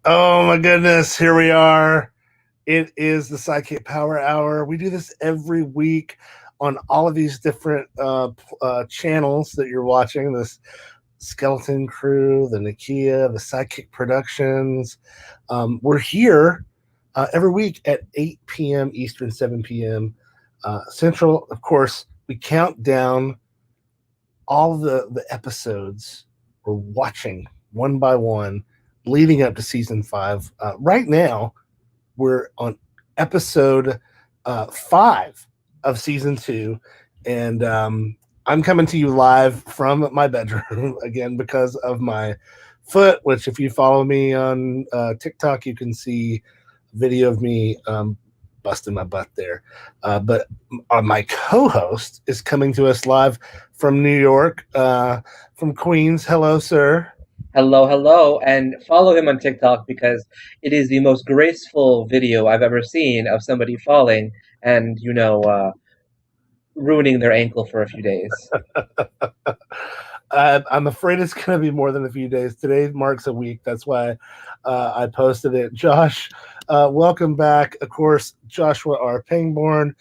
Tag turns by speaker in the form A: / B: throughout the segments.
A: Oh my goodness, here we are. It is the SideKick Power Hour. We do this every week on all of these different channels that you're watching. This Skeleton Crew, the Nakia, the SideKick Productions. We're here every week at 8 p.m. Eastern, 7 p.m. Central. Of course, we count down all the episodes we're watching one by one leading up to season 5. Right now, we're on episode 5 of season 2, and I'm coming to you live from my bedroom again because of my foot, which if you follow me on TikTok, you can see a video of me busting my butt there. But my co-host is coming to us live from New York, from Queens. Hello, sir.
B: Hello, and follow him on TikTok because it is the most graceful video I've ever seen of somebody falling and, ruining their ankle for a few days.
A: I'm afraid it's going to be more than a few days. Today marks a week. That's why I posted it. Josh, welcome back. Of course, Joshua R. Pangborn,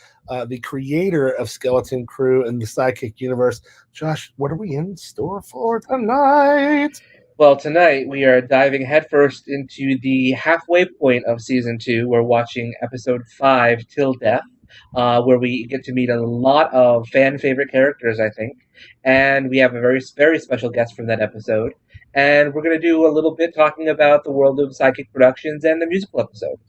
A: the creator of Skeleton Crew and the SideKick universe. Josh, what are we in store for tonight?
B: Well, tonight we are diving headfirst into the halfway point of season 2. We're watching episode 5, Till Death, where we get to meet a lot of fan favorite characters, I think. And we have a very, very special guest from that episode. And we're going to do a little bit talking about the world of SideKick Productions and the musical episode.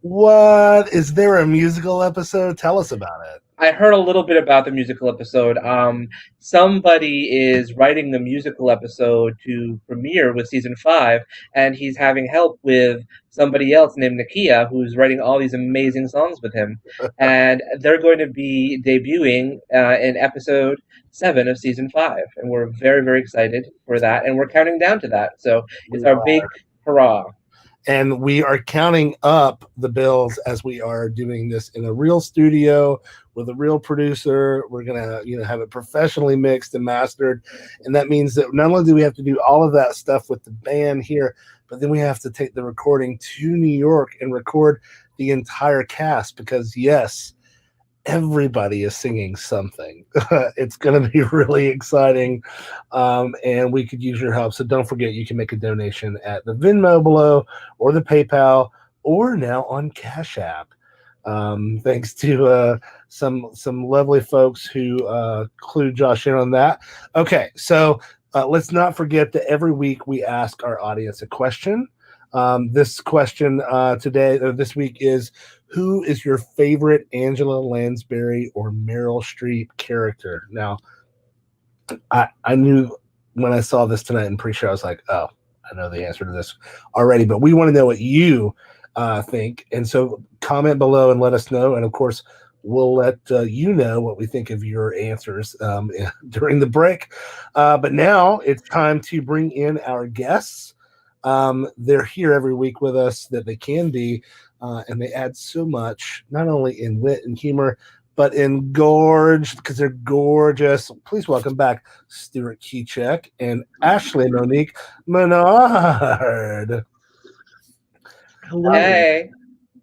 A: What? Is there a musical episode? Tell us about it.
B: I heard a little bit about the musical episode. Somebody is writing the musical episode to premiere with season 5, and he's having help with somebody else named Nakia, who's writing all these amazing songs with him. And they're going to be debuting in episode 7 of season 5, and we're very, very excited for that, and we're counting down to that. So it's our big hurrah.
A: And we are counting up the bills as we are doing this in a real studio with a real producer. We're gonna, have it professionally mixed and mastered, and that means that not only do we have to do all of that stuff with the band here, but then we have to take the recording to New York and record the entire cast because yes, everybody is singing something. It's going to be really exciting, and we could use your help. So don't forget, you can make a donation at the Venmo below or the PayPal or now on Cash App. Thanks to some lovely folks who clued Josh in on that. Okay, so let's not forget that every week we ask our audience a question. This question this week is, who is your favorite Angela Lansbury or Meryl Streep character? Now, I knew when I saw this tonight in pre-show, I was like, oh, I know the answer to this already, but we want to know what you think. And so comment below and let us know. And of course, we'll let you know what we think of your answers during the break. But now it's time to bring in our guests. They're here every week with us that they can be, and they add so much, not only in wit and humor, but in gorge, because they're gorgeous. Please welcome back Stuart Kiczek and Ashley Monique Menard.
C: Hello.
B: Hey.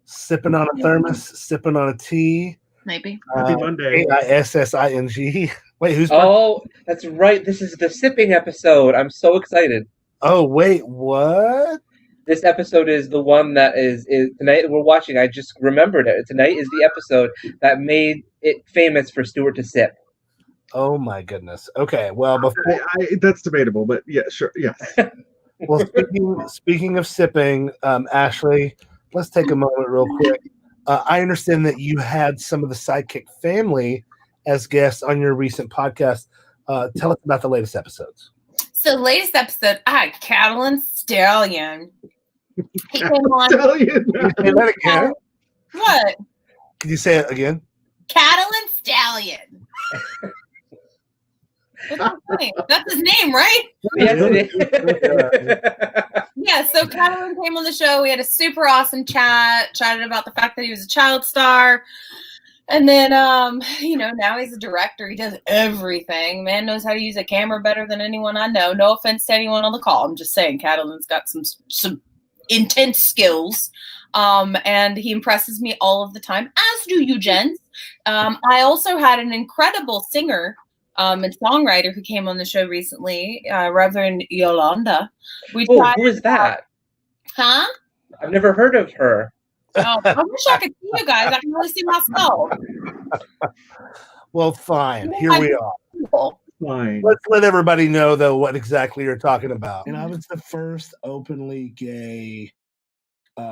A: Sipping on a thermos, sipping on a tea.
C: Maybe.
D: Happy Monday.
A: AISSING. Wait, who's
B: Oh, that's right. This is the sipping episode. I'm so excited.
A: Oh, wait, what?
B: This episode is the one that is tonight we're watching. I just remembered it. Tonight is the episode that made it famous for Stuart to sip.
A: Oh my goodness. Okay, well before
D: That's debatable, but yeah, sure, yes.
A: well, speaking of sipping, Ashley, let's take a moment real quick. I understand that you had some of the SideKick family as guests on your recent podcast. Tell us about the latest episodes.
C: So the latest episode, I had Cattle and Stallion. He came on.
D: Stallion.
A: Can you say that again?
C: What?
A: Can you say it again?
C: Cattle and Stallion. What's his name? That's his name, right?
B: Yes, it is.
C: Yeah, so Cattle came on the show. We had a super awesome chatted about the fact that he was a child star. And then, now he's a director. He does everything. Man knows how to use a camera better than anyone I know. No offense to anyone on the call. I'm just saying, Catalin's got some intense skills. And he impresses me all of the time, as do you, gents. I also had an incredible singer and songwriter who came on the show recently, Reverend Yolanda.
B: Who is that?
C: Huh?
B: I've never heard of her.
C: Oh, I wish I could see you guys. I can only see myself.
A: Well, fine. Here we are.
D: Fine.
A: Let's let everybody know, though, what exactly you're talking about. And I was the first openly gay, we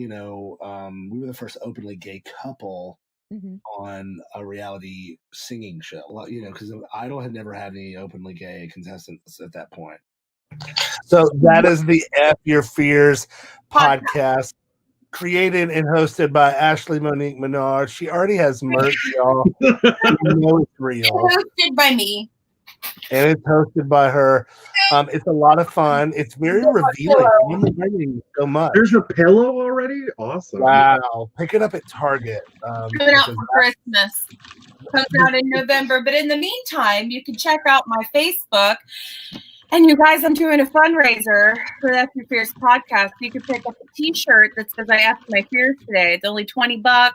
A: were the first openly gay couple on a reality singing show. Because Idol had never had any openly gay contestants at that point. So that is the F Your Fears podcast, created and hosted by Ashley Monique Menard. She already has merch, y'all. You know it's real.
C: Hosted by me.
A: And it's hosted by her. It's a lot of fun. It's very revealing. I'm learning so much.
D: There's a pillow already? Awesome.
A: Wow. Pick it up at Target.
C: Coming out for Christmas. Comes out in November. But in the meantime, you can check out my Facebook. And you guys, I'm doing a fundraiser for the F Your Fears podcast. You can pick up a t-shirt that says I F'd my fears today. It's only $20.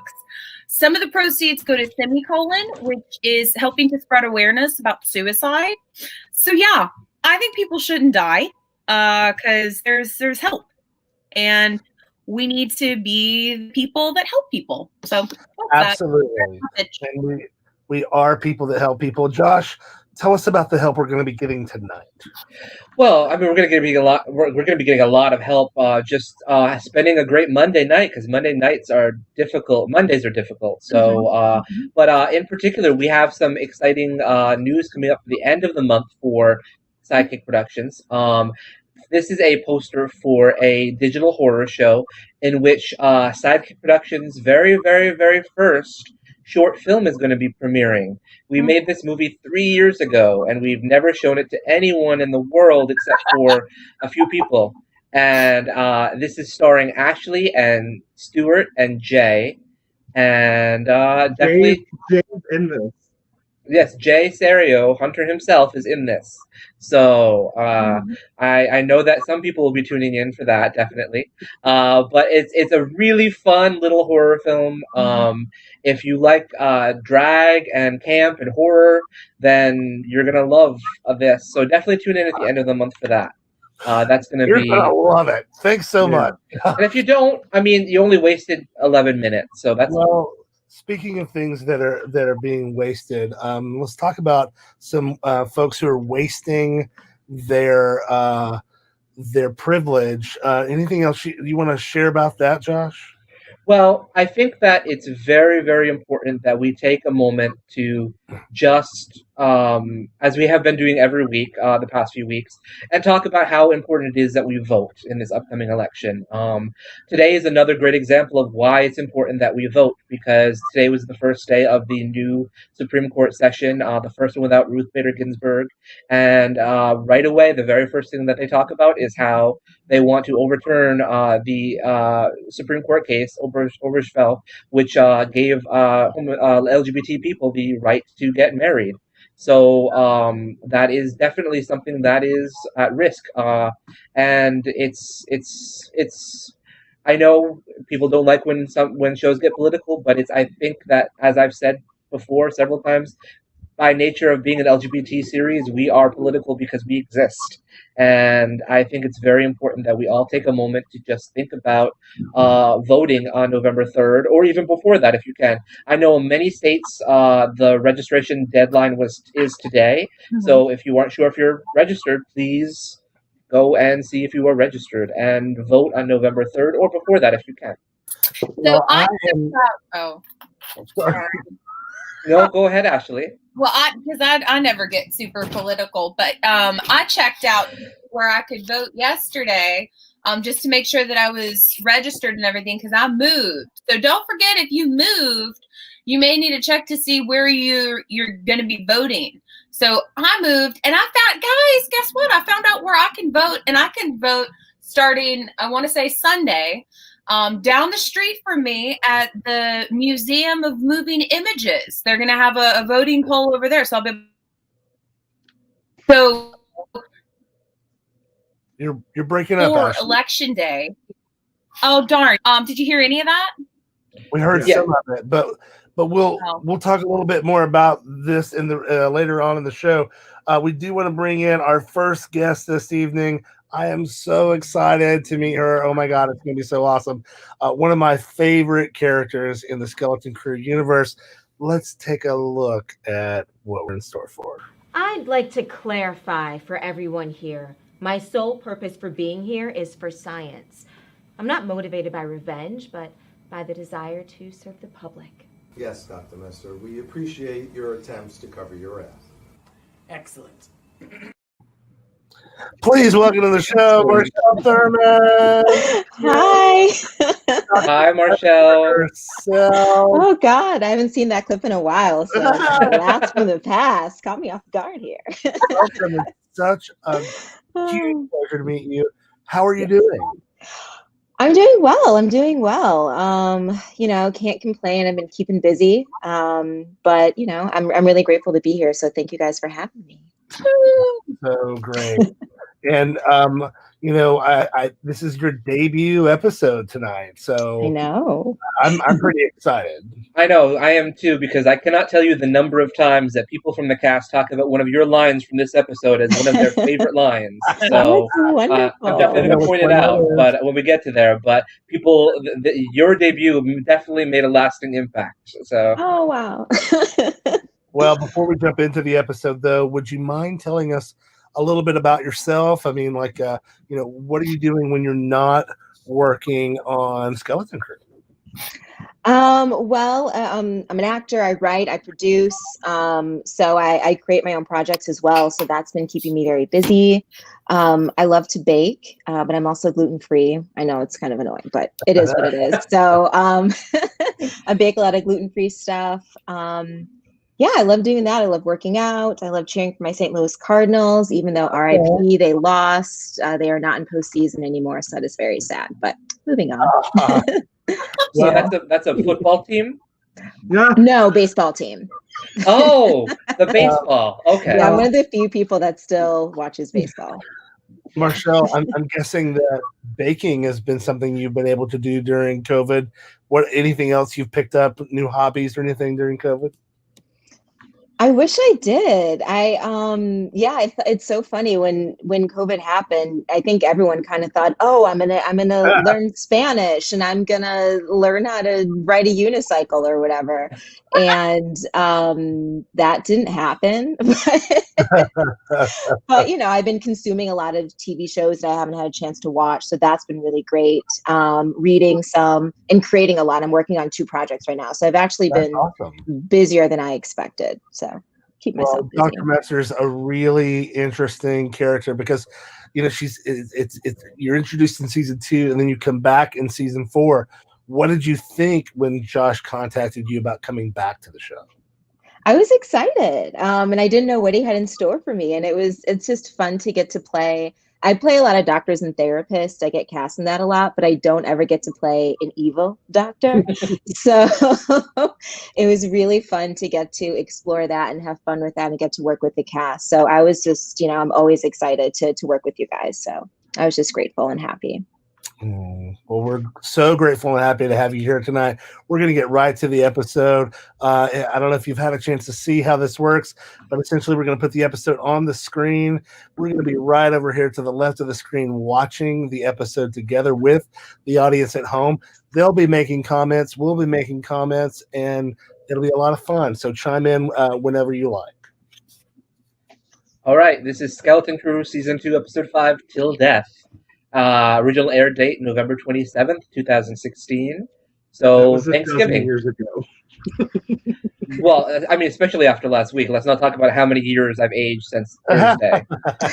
C: Some of the proceeds go to Semicolon, which is helping to spread awareness about suicide. So yeah, I think people shouldn't die because there's help. And we need to be people that help people. So
A: absolutely. And we are people that help people. Josh, tell us about the help we're going to be getting tonight.
B: Well, I mean, we're going to be getting a lot of help. Just spending a great Monday night, because Monday nights are difficult. Mondays are difficult. So, but in particular, we have some exciting news coming up at the end of the month for SideKick Productions. This is a poster for a digital horror show in which SideKick Productions' very, very, very first short film is going to be premiering. We made this movie 3 years ago, and we've never shown it to anyone in the world except for a few people. And this is starring Ashley and Stuart and Jay. And definitely...
D: Jay's in this.
B: Yes, Jay Serio, Hunter himself, is in this. So I know that some people will be tuning in for that, definitely. But it's a really fun little horror film. If you like drag and camp and horror, then you're going to love this. So definitely tune in at the end of the month for that. That's going to be...
A: You're going to love it. Thanks so much.
B: And if you don't, I mean, you only wasted 11 minutes. So that's...
A: Well, speaking of things that are being wasted, let's talk about some folks who are wasting their privilege. Anything else you want to share about that, Josh?
B: Well, I think that it's very, very important that we take a moment to just, as we have been doing every week, the past few weeks, and talk about how important it is that we vote in this upcoming election. Today is another great example of why it's important that we vote, because today was the first day of the new Supreme Court session, the first one without Ruth Bader Ginsburg. And right away, the very first thing that they talk about is how they want to overturn the Supreme Court case, Obergefell, which gave LGBT people the right to get married. So that is definitely something that is at risk. And it's. I know people don't like when shows get political, but I think that, as I've said before several times, by nature of being an LGBT series, we are political because we exist. And I think it's very important that we all take a moment to just think about voting on November 3rd, or even before that if you can. I know in many states the registration deadline is today. So if you aren't sure if you're registered, please go and see if you are registered and vote on November 3rd or before that if you can.
C: So sorry.
B: No, go ahead, Ashley.
C: Well, because I never get super political, but I checked out where I could vote yesterday just to make sure that I was registered and everything, because I moved. So don't forget, if you moved, you may need to check to see where you're going to be voting. So I moved, and I found, guys, guess what? I found out where I can vote, and I can vote starting, I want to say Sunday, down the street from me at the Museum of Moving Images. They're going to have a voting poll over there. So
A: you're breaking up,
C: for
A: Ashley.
C: Election Day. Oh darn! Did you hear any of that?
A: We heard some of it, but we'll talk a little bit more about this in the later on in the show. We do want to bring in our first guest this evening. I am so excited to meet her. Oh my God, it's going to be so awesome. One of my favorite characters in the Skeleton Crew universe. Let's take a look at what we're in store for.
E: I'd like to clarify for everyone here. My sole purpose for being here is for science. I'm not motivated by revenge, but by the desire to serve the public.
F: Yes, Dr. Messer, we appreciate your attempts to cover your ass.
G: Excellent.
A: Please welcome to the show, Marchelle Thurman.
H: Hi.
B: Hi, Marchelle.
H: Oh God, I haven't seen that clip in a while. So blast from the past caught me off guard here.
A: Welcome. It's such a huge pleasure to meet you. How are you doing?
H: I'm doing well. Can't complain. I've been keeping busy. But I'm really grateful to be here. So thank you guys for having me.
A: So great. And this is your debut episode tonight. So
H: I know.
A: I'm pretty excited.
B: I know, I am too, because I cannot tell you the number of times that people from the cast talk about one of your lines from this episode as one of their favorite lines. So I'm definitely going to point it out, but when we get to there, but people, your debut definitely made a lasting impact. So.
H: Oh wow.
A: Well, before we jump into the episode, though, would you mind telling us a little bit about yourself? I mean, what are you doing when you're not working on Skeleton Crew?
H: I'm an actor. I write, I produce. So I create my own projects as well. So that's been keeping me very busy. I love to bake, but I'm also gluten-free. I know it's kind of annoying, but it is what it is. So I bake a lot of gluten-free stuff. Yeah, I love doing that. I love working out. I love cheering for my St. Louis Cardinals, even though RIP, they lost. They are not in postseason anymore, so that is very sad. But moving on.
B: So that's a football team?
D: Yeah.
H: No, baseball team.
B: Oh, the baseball. Okay.
H: Yeah, I'm one of the few people that still watches baseball.
A: Marchelle, I'm guessing that baking has been something you've been able to do during COVID. Anything else you've picked up, new hobbies or anything during COVID?
H: I wish I did. It's so funny when COVID happened. I think everyone kind of thought, "Oh, I'm gonna learn Spanish and I'm gonna learn how to ride a unicycle or whatever," and that didn't happen. But I've been consuming a lot of TV shows that I haven't had a chance to watch, so that's been really great. Reading some and creating a lot. I'm working on 2 projects right now, so I've actually been busier than I expected. So keep myself busy.
A: Dr. Messer's a really interesting character because you're introduced in season 2 and then you come back in season 4. What did you think when Josh contacted you about coming back to the show?
H: I was excited, and I didn't know what he had in store for me. And it's just fun to get to play. I play a lot of doctors and therapists. I get cast in that a lot, but I don't ever get to play an evil doctor. So it was really fun to get to explore that and have fun with that and get to work with the cast. So I was just, I'm always excited to work with you guys. So I was just grateful and happy.
A: Well, we're so grateful and happy to have you here tonight. We're going to get right to the episode. I don't know if you've had a chance to see how this works, but essentially we're going to put the episode on the screen. We're going to be right over here to the left of the screen watching the episode together with the audience at home. They'll be making comments. We'll be making comments, and it'll be a lot of fun. So chime in whenever you like.
B: All right. This is Skeleton Crew Season 2, Episode 5, Till Death. Original air date November 27th, 2016. So Thanksgiving.
D: Years ago.
B: Well, I mean, especially after last week. Let's not talk about how many years I've aged since Thursday.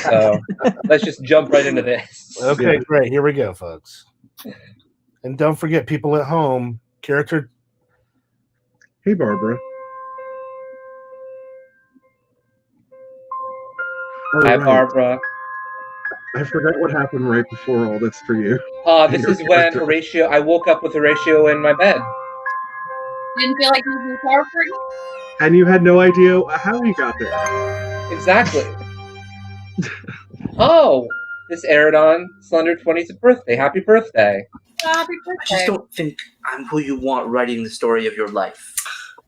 B: So let's just jump right into this.
A: Okay, great. Here we go, folks. And don't forget, people at home, character.
D: Hey, Barbara.
B: Hi, Barbara.
D: I forgot what happened right before all this for you.
B: This is when Horatio. I woke up with Horatio in my bed.
C: Didn't feel like you were far for you.
D: And you had no idea how you got there.
B: Exactly. Oh, this aired on Slender 20th birthday. Happy birthday.
C: Happy
I: I just
C: birthday.
I: don't think I'm who you want writing the story of your life.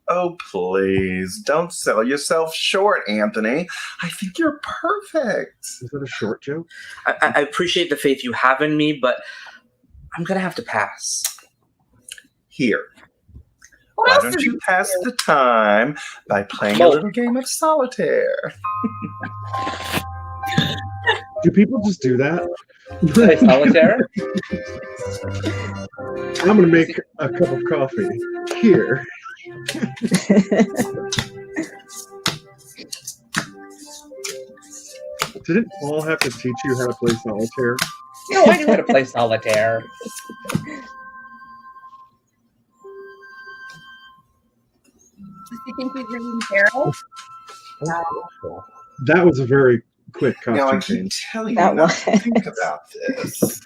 J: Oh, please, don't sell yourself short, Anthony. I think you're perfect.
D: Is that a short joke?
I: I appreciate the faith you have in me, but I'm going to have to pass.
J: Here.
C: What
J: Why
C: else
J: don't
C: is
J: you pass the time by playing a little game of solitaire?
D: Do people just do that?
B: Play solitaire?
D: I'm going to make a cup of coffee. Here. Didn't Paul have to teach you how to play solitaire?
B: No, I knew how to play solitaire.
C: Do you think we're reading Meryl?
D: That was a very quick
J: Now, I
D: costume
J: keep
D: change.
J: telling you
H: That
J: not
H: was.
J: to think about this.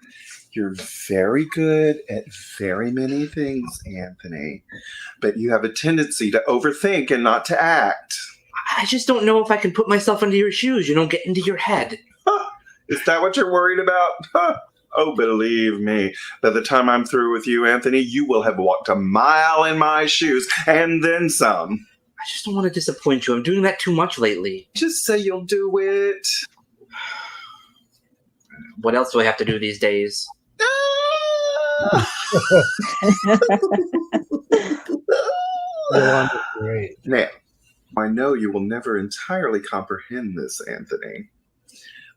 J: You're very good at very many things, Anthony, but you have a tendency to overthink and not to act.
I: I just don't know if I can put myself into your shoes, get into your head.
J: Is that what you're worried about? Oh, believe me, by the time I'm through with you, Anthony, you will have walked a mile in my shoes and then some.
I: I just don't want to disappoint you. I'm doing that too much lately.
J: Just say you'll do it.
I: What else do I have to do these days?
A: Great.
J: Now, I know you will never entirely comprehend this, Anthony,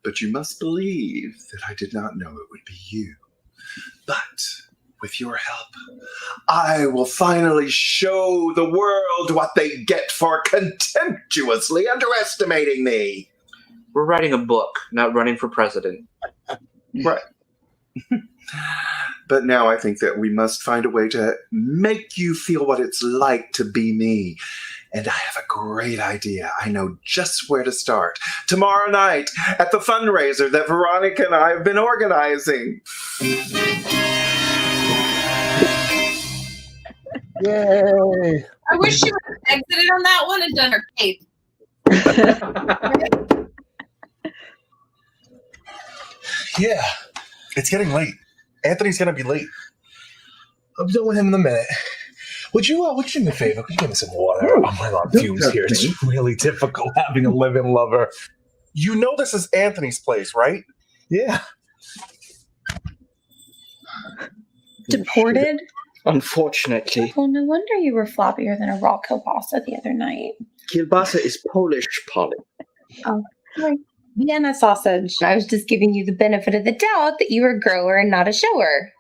J: but you must believe that I did not know it would be you. But with your help, I will finally show the world what they get for contemptuously underestimating me.
I: We're writing a book, not running for president.
J: Right. But now I think that we must find a way to make you feel what it's like to be me. And I have a great idea. I know just where to start. Tomorrow night at the fundraiser that Veronica and I have been organizing.
A: Yay!
C: I wish she would have exited on that one and done her cape.
K: Yeah, it's getting late. Anthony's gonna be late. I'm done with him in a minute. Would you do me a favor? Could you give me some water? I'm running on fumes here. It's really difficult having a living lover. You know this is Anthony's place, right? Yeah.
L: Deported?
I: Unfortunately.
L: Well, no wonder you were floppier than a raw kielbasa the other night.
I: Kielbasa is Polish, Polly.
L: Oh, right. Vienna sausage. I was just giving you the benefit of the doubt that you were a grower and not a shower.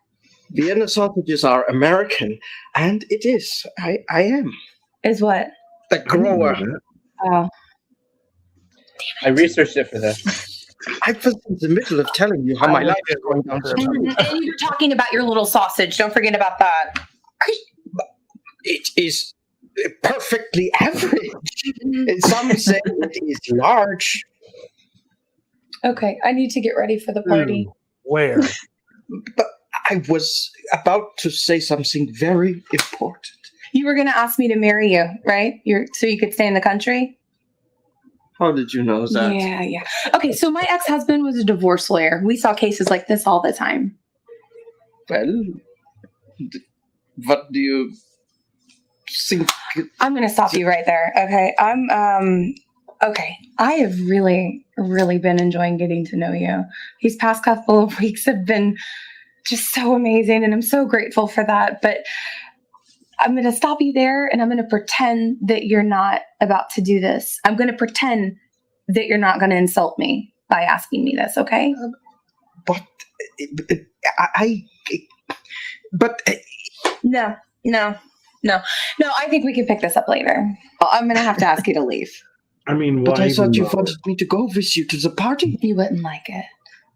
I: Vienna sausages are American, and it is. I am.
L: Is what?
I: A grower.
L: Oh.
B: I researched it for this.
I: I was in the middle of telling you how my life is going down.
L: And you're talking about your little sausage. Don't forget about that.
I: It is perfectly average. Some say it is large.
L: Okay, I need to get ready for the party.
A: Where?
I: But I was about to say something very important.
L: You were going to ask me to marry you, right? So you could stay in the country?
I: How did you know that?
L: Yeah. Okay, so my ex-husband was a divorce lawyer. We saw cases like this all the time.
I: Well, what do you think?
L: I'm going to stop you right there, okay? Okay, I have really, really been enjoying getting to know you. These past couple of weeks have been just so amazing, and I'm so grateful for that. But I'm going to stop you there, and I'm going to pretend that you're not about to do this. I'm going to pretend that you're not going to insult me by asking me this, okay?
I: But
L: No, I think we can pick this up later. I'm going to have to ask you to leave.
D: I mean,
I: but
D: why
I: I thought you
D: even
I: wanted me to go with you to the party.
L: You wouldn't like it.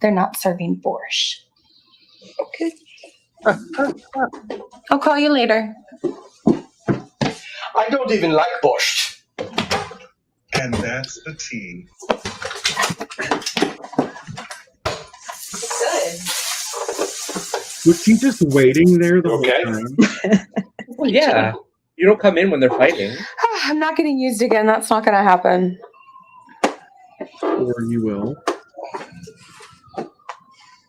L: They're not serving borscht.
I: Okay.
L: I'll call you later.
K: I don't even like borscht.
J: And that's the tea.
D: Was he just waiting there the whole time?
B: Well, yeah. You don't come in when they're fighting.
L: I'm not getting used again. That's not going to happen.
D: Or you will.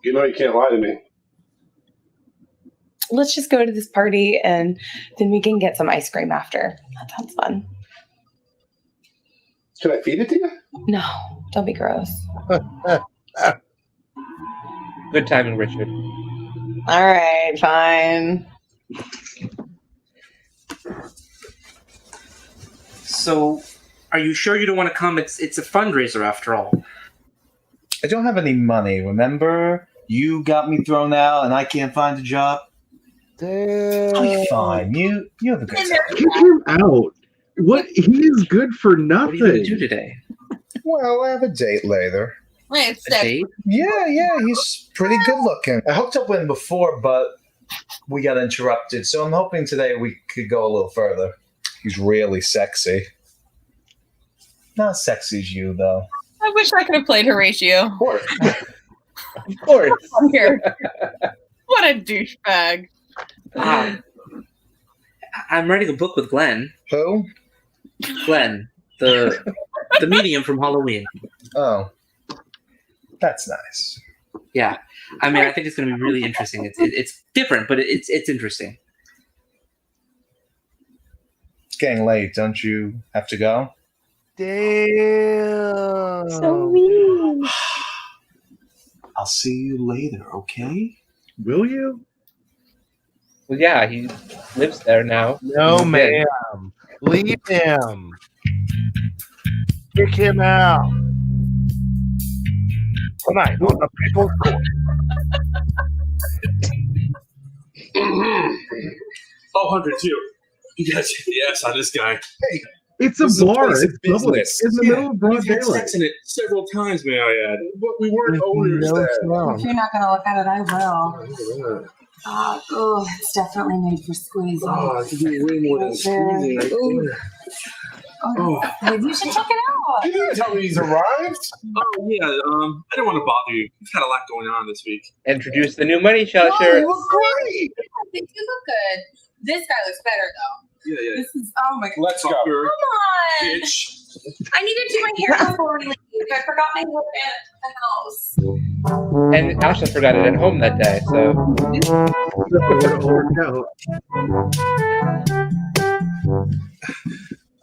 M: You know you can't lie to me.
L: Let's just go to this party and then we can get some ice cream after. That sounds fun.
M: Should I feed it to you?
L: No, don't be gross.
B: Good timing, Richard.
L: All right, fine.
N: So, are you sure you don't want to come? It's a fundraiser after all.
O: I don't have any money, remember? You got me thrown out and I can't find a job. I'll be fine. You have a good time.
D: Kick him out. What? He is good for nothing.
N: What are you going to do today?
O: Well, I have a date later.
C: Wait,
N: A date?
O: Yeah, he's pretty good looking. I hooked up with him before, but we got interrupted. So I'm hoping today we could go a little further. He's really sexy. Not sexy as you, though.
C: I wish I could have played Horatio.
B: Of course. Of course.
C: Here. What a douchebag.
N: I'm writing a book with Glenn.
O: Who?
N: Glenn, the medium from Halloween.
O: Oh, that's nice.
N: Yeah, I mean, I think it's going to be really interesting. It's different, but it's interesting.
O: It's getting late. Don't you have to go?
A: Damn.
H: So mean.
O: I'll see you later, okay?
D: Will you?
B: Well, yeah, he lives there now.
A: No, ma'am. Leave him. Kick him out. Tonight on the People's Court.
M: 102. You guys hit the ass on this guy. Hey,
D: It's a
M: this is
D: bar.
M: place of
D: It's public.
M: business.
D: In the middle of broad
M: We've had
D: daylight.
M: sex in it several times, may I add. But we weren't owners
A: No
M: there.
A: sound.
L: If you're not going to look at it, I will. Oh, it's definitely made for squeezing.
M: Oh, it's way more than squeezing. Right there.
L: Oh, maybe you should check it out.
M: You didn't tell me he's arrived. Oh yeah. I don't want to bother you. We've had a lot going on this week.
B: Introduce the new money shot
M: Oh,
B: shirt.
M: you look great.
C: They do look good. This guy looks better though.
M: Yeah.
L: This is, oh my God.
M: Let's go.
C: Come on.
M: Bitch.
C: I need to do my hair before we leave. I forgot my hair at the house.
B: And Asha forgot it at home that day, so.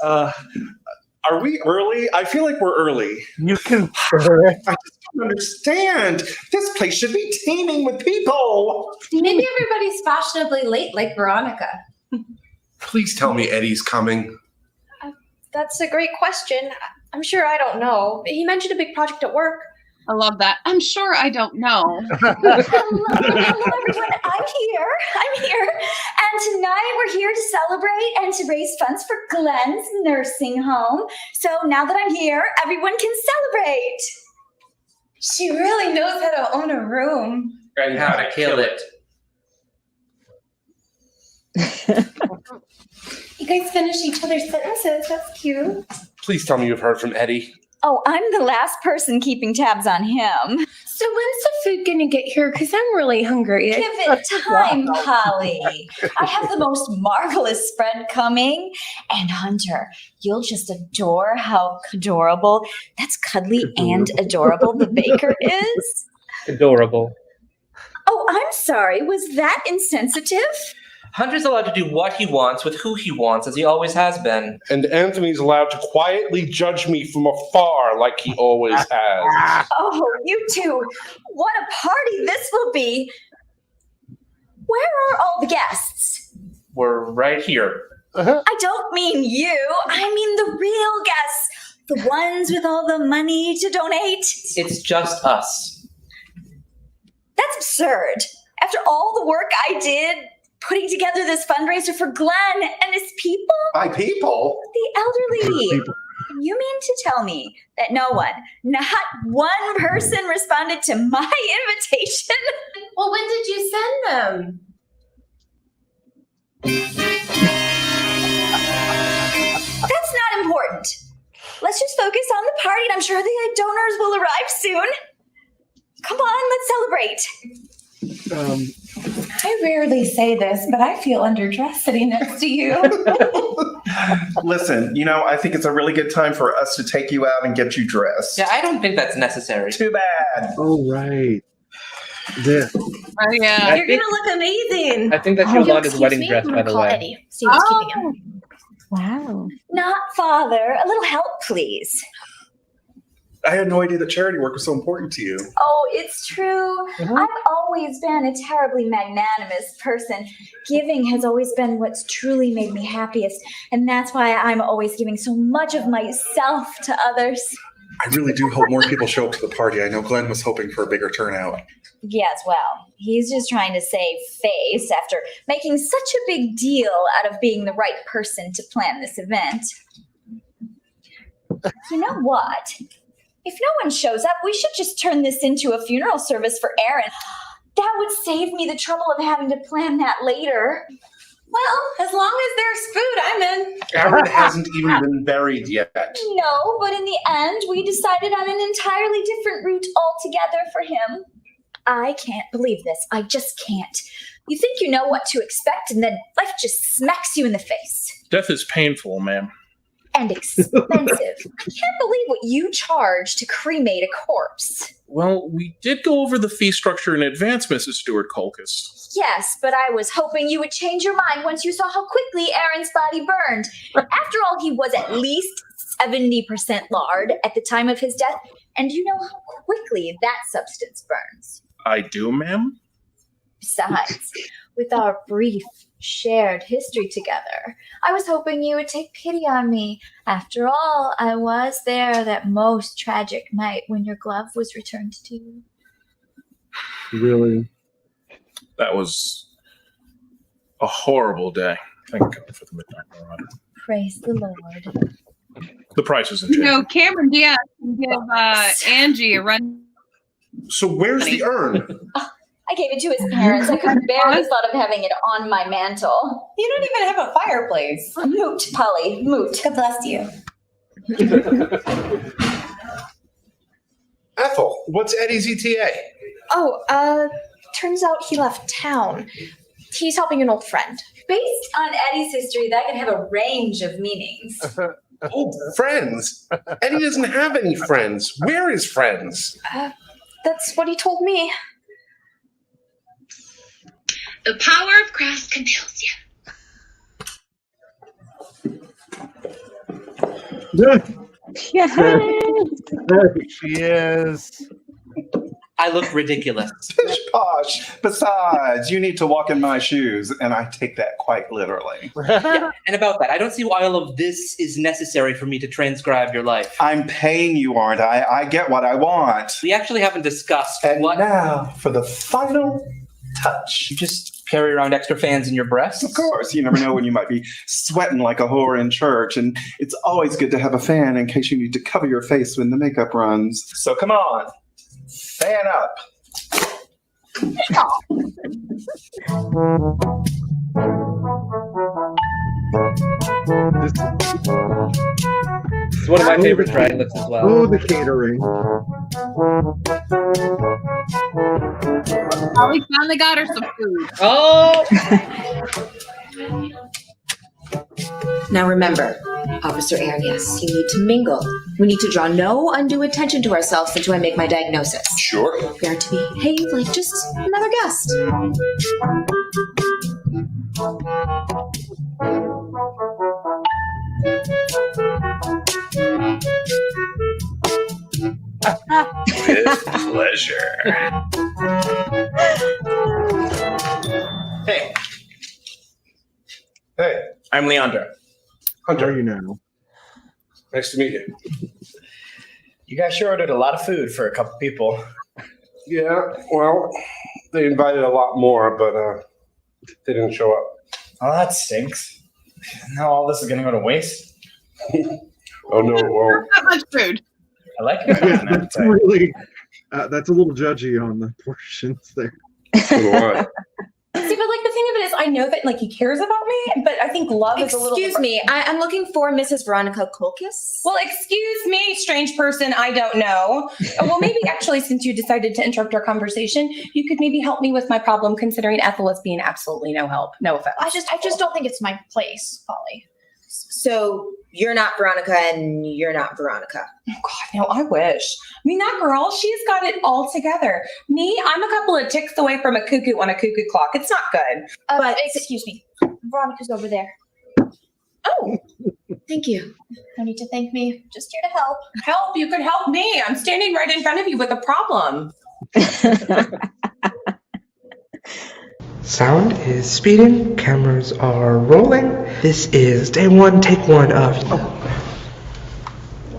M: Are we early? I feel like we're early.
A: You can.
I: I just don't understand. This place should be teeming with people.
P: Maybe everybody's fashionably late, like Veronica.
M: Please tell me Eddie's coming.
P: That's a great question. I'm sure I don't know. He mentioned a big project at work.
C: I love that. I'm sure I don't know.
Q: Hello, everyone. I'm here. And tonight we're here to celebrate and to raise funds for Glenn's nursing home. So now that I'm here, everyone can celebrate.
P: She really knows how to own a room.
N: And how to kill it.
P: You guys finish each other's sentences. That's cute.
M: Please tell me you've heard from Eddie.
Q: Oh, I'm the last person keeping tabs on him.
P: So when's the food gonna get here? Because I'm really hungry.
Q: Give it time, Holly. I have the most marvelous spread coming. And Hunter, you'll just adore how adorable, that's cuddly and adorable the baker is.
B: Adorable.
Q: Oh, I'm sorry. Was that insensitive?
N: Hunter's allowed to do what he wants with who he wants, as he always has been.
M: And Anthony's allowed to quietly judge me from afar like he always has.
Q: Oh, you two. What a party this will be. Where are all the guests?
N: We're right here.
Q: I don't mean you. I mean the real guests. The ones with all the money to donate.
N: It's just us.
Q: That's absurd. After all the work I did putting together this fundraiser for Glenn and his people?
I: By people?
Q: The elderly. You mean to tell me that no one, not one person responded to my invitation?
P: Well, when did you send them?
Q: That's not important. Let's just focus on the party and I'm sure the donors will arrive soon. Come on, let's celebrate.
L: I rarely say this, but I feel underdressed sitting next to you.
I: Listen, I think it's a really good time for us to take you out and get you dressed.
N: Yeah, I don't think that's necessary.
I: Too bad.
D: Oh, right. Yeah.
C: Oh, yeah.
Q: You're gonna look amazing.
B: I think that's Yolanda's wedding dress, by the
P: Call
B: way.
P: Eddie. See what's keeping him.
H: Wow.
Q: Not father. A little help, please.
J: I had no idea that charity work was so important to you.
Q: Oh, it's true. I've always been a terribly magnanimous person. Giving has always been what's truly made me happiest, and that's why I'm always giving so much of myself to others.
J: I really do hope more people show up to the party. I know Glenn was hoping for a bigger turnout.
Q: Yes, well, he's just trying to save face after making such a big deal out of being the right person to plan this event. You know what? If no one shows up, we should just turn this into a funeral service for Aaron. That would save me the trouble of having to plan that later.
L: Well, as long as there's food, I'm in.
M: Aaron hasn't even been buried yet.
Q: No, but in the end, we decided on an entirely different route altogether for him. I can't believe this. I just can't. You think you know what to expect, and then life just smacks you in the face.
M: Death is painful, ma'am.
Q: And expensive. I can't believe what you charge to cremate a corpse.
M: Well, we did go over the fee structure in advance, Mrs. Stuart Colchis.
Q: Yes, but I was hoping you would change your mind once you saw how quickly Aaron's body burned. After all, he was at least 70% lard at the time of his death, and you know how quickly that substance burns.
M: I do, ma'am?
Q: Besides, with our brief shared history together, I was hoping you would take pity on me. After all, I was there that most tragic night when your glove was returned to you.
D: Really?
M: That was a horrible day. Thank God for the Midnight Marauder.
Q: Praise the Lord.
M: The price isn't changing.
C: You know, Cameron Diaz can give Angie a run.
M: So where's the urn?
Q: I gave it to his parents. I could barely thought of having it on my mantle.
L: You don't even have a fireplace.
Q: Moot, Polly, moot.
L: God bless you.
K: Ethel, what's Eddie's ETA?
P: Oh, turns out he left town. He's helping an old friend.
Q: Based on Eddie's history, that could have a range of meanings.
M: Oh, friends. Eddie doesn't have any friends. Where is friends?
P: That's what he told me.
R: The power of craft compels you.
H: Yes.
A: She is.
N: I look ridiculous.
J: Pish posh. Besides, you need to walk in my shoes, and I take that quite literally.
N: Yeah, and about that, I don't see why all of this is necessary for me to transcribe your life.
J: I'm paying you, aren't I? I get what I want.
N: We actually haven't discussed
J: And
N: what.
J: now for the final touch.
N: You just carry around extra fans in your breasts?
J: Of course, you never know when you might be sweating like a whore in church, and it's always good to have a fan in case you need to cover your face when the makeup runs. So come on, fan up.
B: It's one of my favorite drag looks as well.
D: Oh, the catering.
C: Oh, we finally got her some food.
B: Oh!
E: Now remember, Officer Arias, you need to mingle. We need to draw no undue attention to ourselves until I make my diagnosis.
M: Sure.
E: We are to behave like just another guest.
K: With pleasure. Hey. Hey, I'm Leandro.
D: How are you now?
M: Nice to meet you.
K: You guys sure ordered a lot of food for a couple people.
M: Yeah, well, they invited a lot more, but they didn't show up.
K: Oh, that stinks. Now all this is going to go to waste.
M: Oh, no, well.
C: Not much food.
K: I like it.
D: Yeah, that's really, that's a little judgy on the portions there.
M: So do I.
L: See, but like the thing of it is, I know that like he cares about me, but I think love is a little.
E: Excuse me, I'm looking for Mrs. Veronica Colchis.
L: Well, excuse me, strange person. I don't know. Well, maybe actually, since you decided to interrupt our conversation, you could maybe help me with my problem. Considering Ethel is being absolutely no help. No offense.
P: I just don't think it's my place, Polly.
E: So you're not Veronica and you're not Veronica.
L: Oh God, no, I wish. I mean, that girl, she's got it all together. Me, I'm a couple of ticks away from a cuckoo on a cuckoo clock. It's not good.
P: But excuse me, Veronica's over there.
L: Oh,
P: thank you. No need to thank me. Just here to help.
L: Help? You could help me. I'm standing right in front of you with a problem.
S: Sound is speeding, cameras are rolling. This is day 1, take 1 of...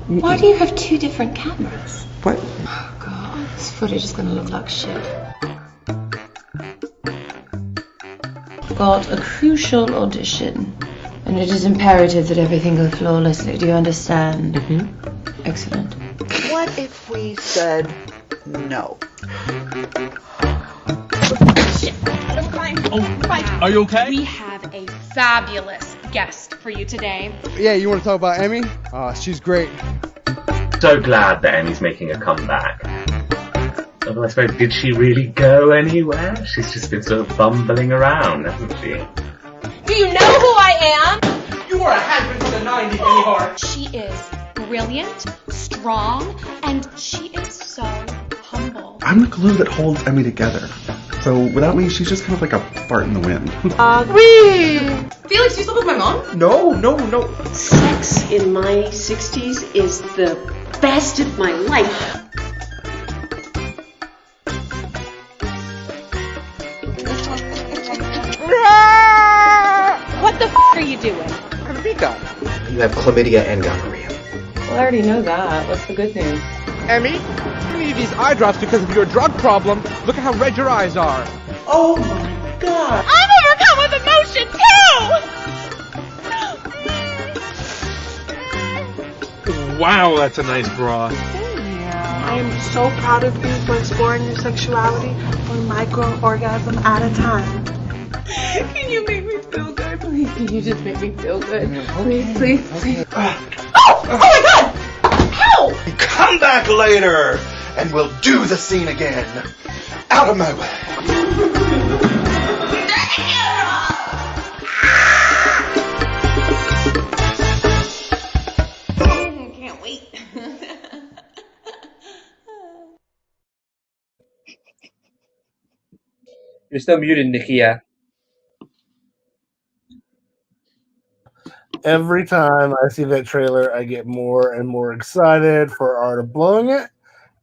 Q: Why do you have 2 different cameras?
S: What?
Q: Oh God, this footage is gonna look like shit. I've got a crucial audition, and it is imperative that everything go flawlessly. Do you understand?
S: Mm-hmm.
Q: Excellent.
I: What if we said no?
T: Are you okay?
U: We have a fabulous guest for you today.
T: Yeah, you want to talk about Emmy? She's great.
V: So glad that Emmy's making a comeback. Although I suppose, did she really go anywhere? She's just been sort of bumbling around, hasn't she?
U: Do you know who I am?
S: You are a has-been from the 90s, Emmy Hart.
U: She is brilliant, strong, and she is so humble.
W: I'm the glue that holds Emmy together. So without me, she's just kind of like a fart in the wind.
L: Felix, you slept with my mom?
S: No.
X: Sex in my 60s is the best of my life.
U: What the are you doing?
S: You have chlamydia and gonorrhea.
L: Well, I already know that. What's the good news?
T: Emmy, you need these eye drops because of your drug problem. Look at how red your eyes are.
S: Oh my God.
U: I'm overcome with emotion too!
M: Wow, that's a nice bra.
Y: I am so proud of you for exploring your sexuality one micro-orgasm at a time.
L: Can you make me feel good? Please, can you just make me feel good? Please, please.
U: Oh my God! How?
W: Come back later, and we'll do the scene again. Out of my way.
L: Can't wait.
B: You're still muted, Nakia.
A: Every time I see that trailer, I get more and more excited for Art of Blowing It.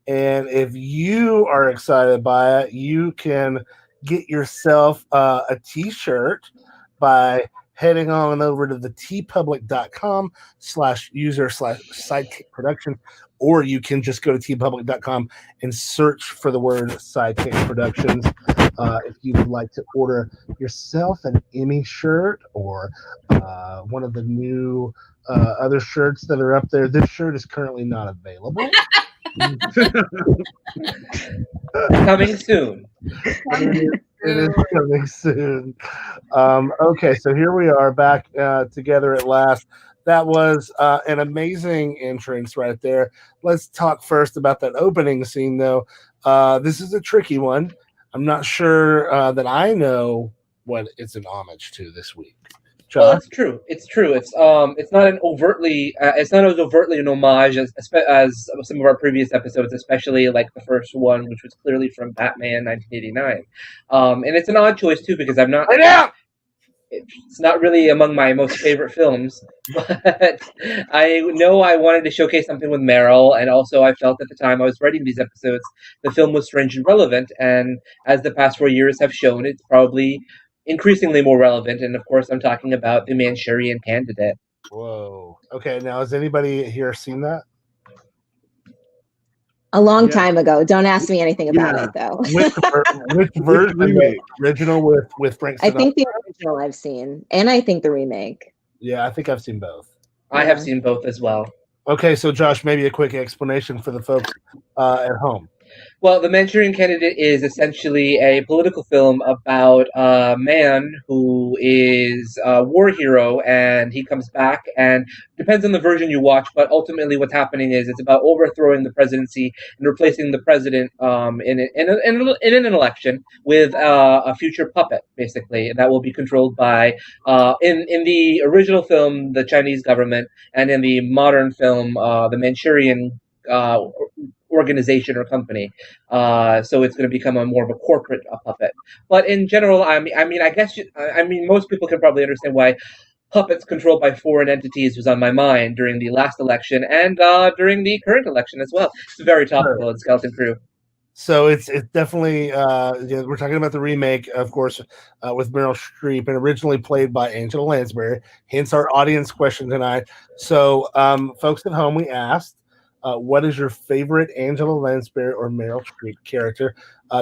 A: And if you are excited by it, you can get yourself a t-shirt by heading on over to the tpublic.com/user/sidekick productions, or you can just go to tpublic.com and search for the word Sidekick Productions. If you would like to order yourself an Emmy shirt or one of the new other shirts that are up there, this shirt is currently not available.
B: Coming soon.
A: It is coming soon. Okay, so here we are back together at last. That was an amazing entrance right there. Let's talk first about that opening scene, though. This is a tricky one. I'm not sure that I know what it's an homage to this week.
B: Well, it's true. It's true. It's not an overtly. It's not as overtly an homage as some of our previous episodes, especially like the first one, which was clearly from Batman 1989. And it's an odd choice too because I'm not. It's not really among my most favorite films, but I know I wanted to showcase something with Meryl, and also I felt at the time I was writing these episodes, the film was strange and relevant, and as the past 4 years have shown, it's probably increasingly more relevant, and of course I'm talking about The Manchurian Candidate.
A: Whoa. Okay, now has anybody here seen that?
H: A long time ago. Don't ask me anything about it, though.
A: Which version? Original with Frank Sinatra?
H: I think the original I've seen, and I think the remake.
A: Yeah, I think I've seen both.
B: I have seen both as well.
A: Okay, so Josh, maybe a quick explanation for the folks at home.
B: Well, The Manchurian Candidate is essentially a political film about a man who is a war hero, and he comes back, and depends on the version you watch, but ultimately what's happening is it's about overthrowing the presidency and replacing the president in an election with a future puppet, basically, that will be controlled by, in the original film, the Chinese government, and in the modern film, the Manchurian organization or company. So it's going to become more of a corporate puppet. But in general, I guess most people can probably understand why puppets controlled by foreign entities was on my mind during the last election and during the current election as well. It's very topical in Skeleton Crew.
A: So it's definitely we're talking about the remake, of course, with Meryl Streep, and originally played by Angela Lansbury. Hence our audience question tonight. So, folks at home, we asked, what is your favorite Angela Lansbury or Meryl Streep character?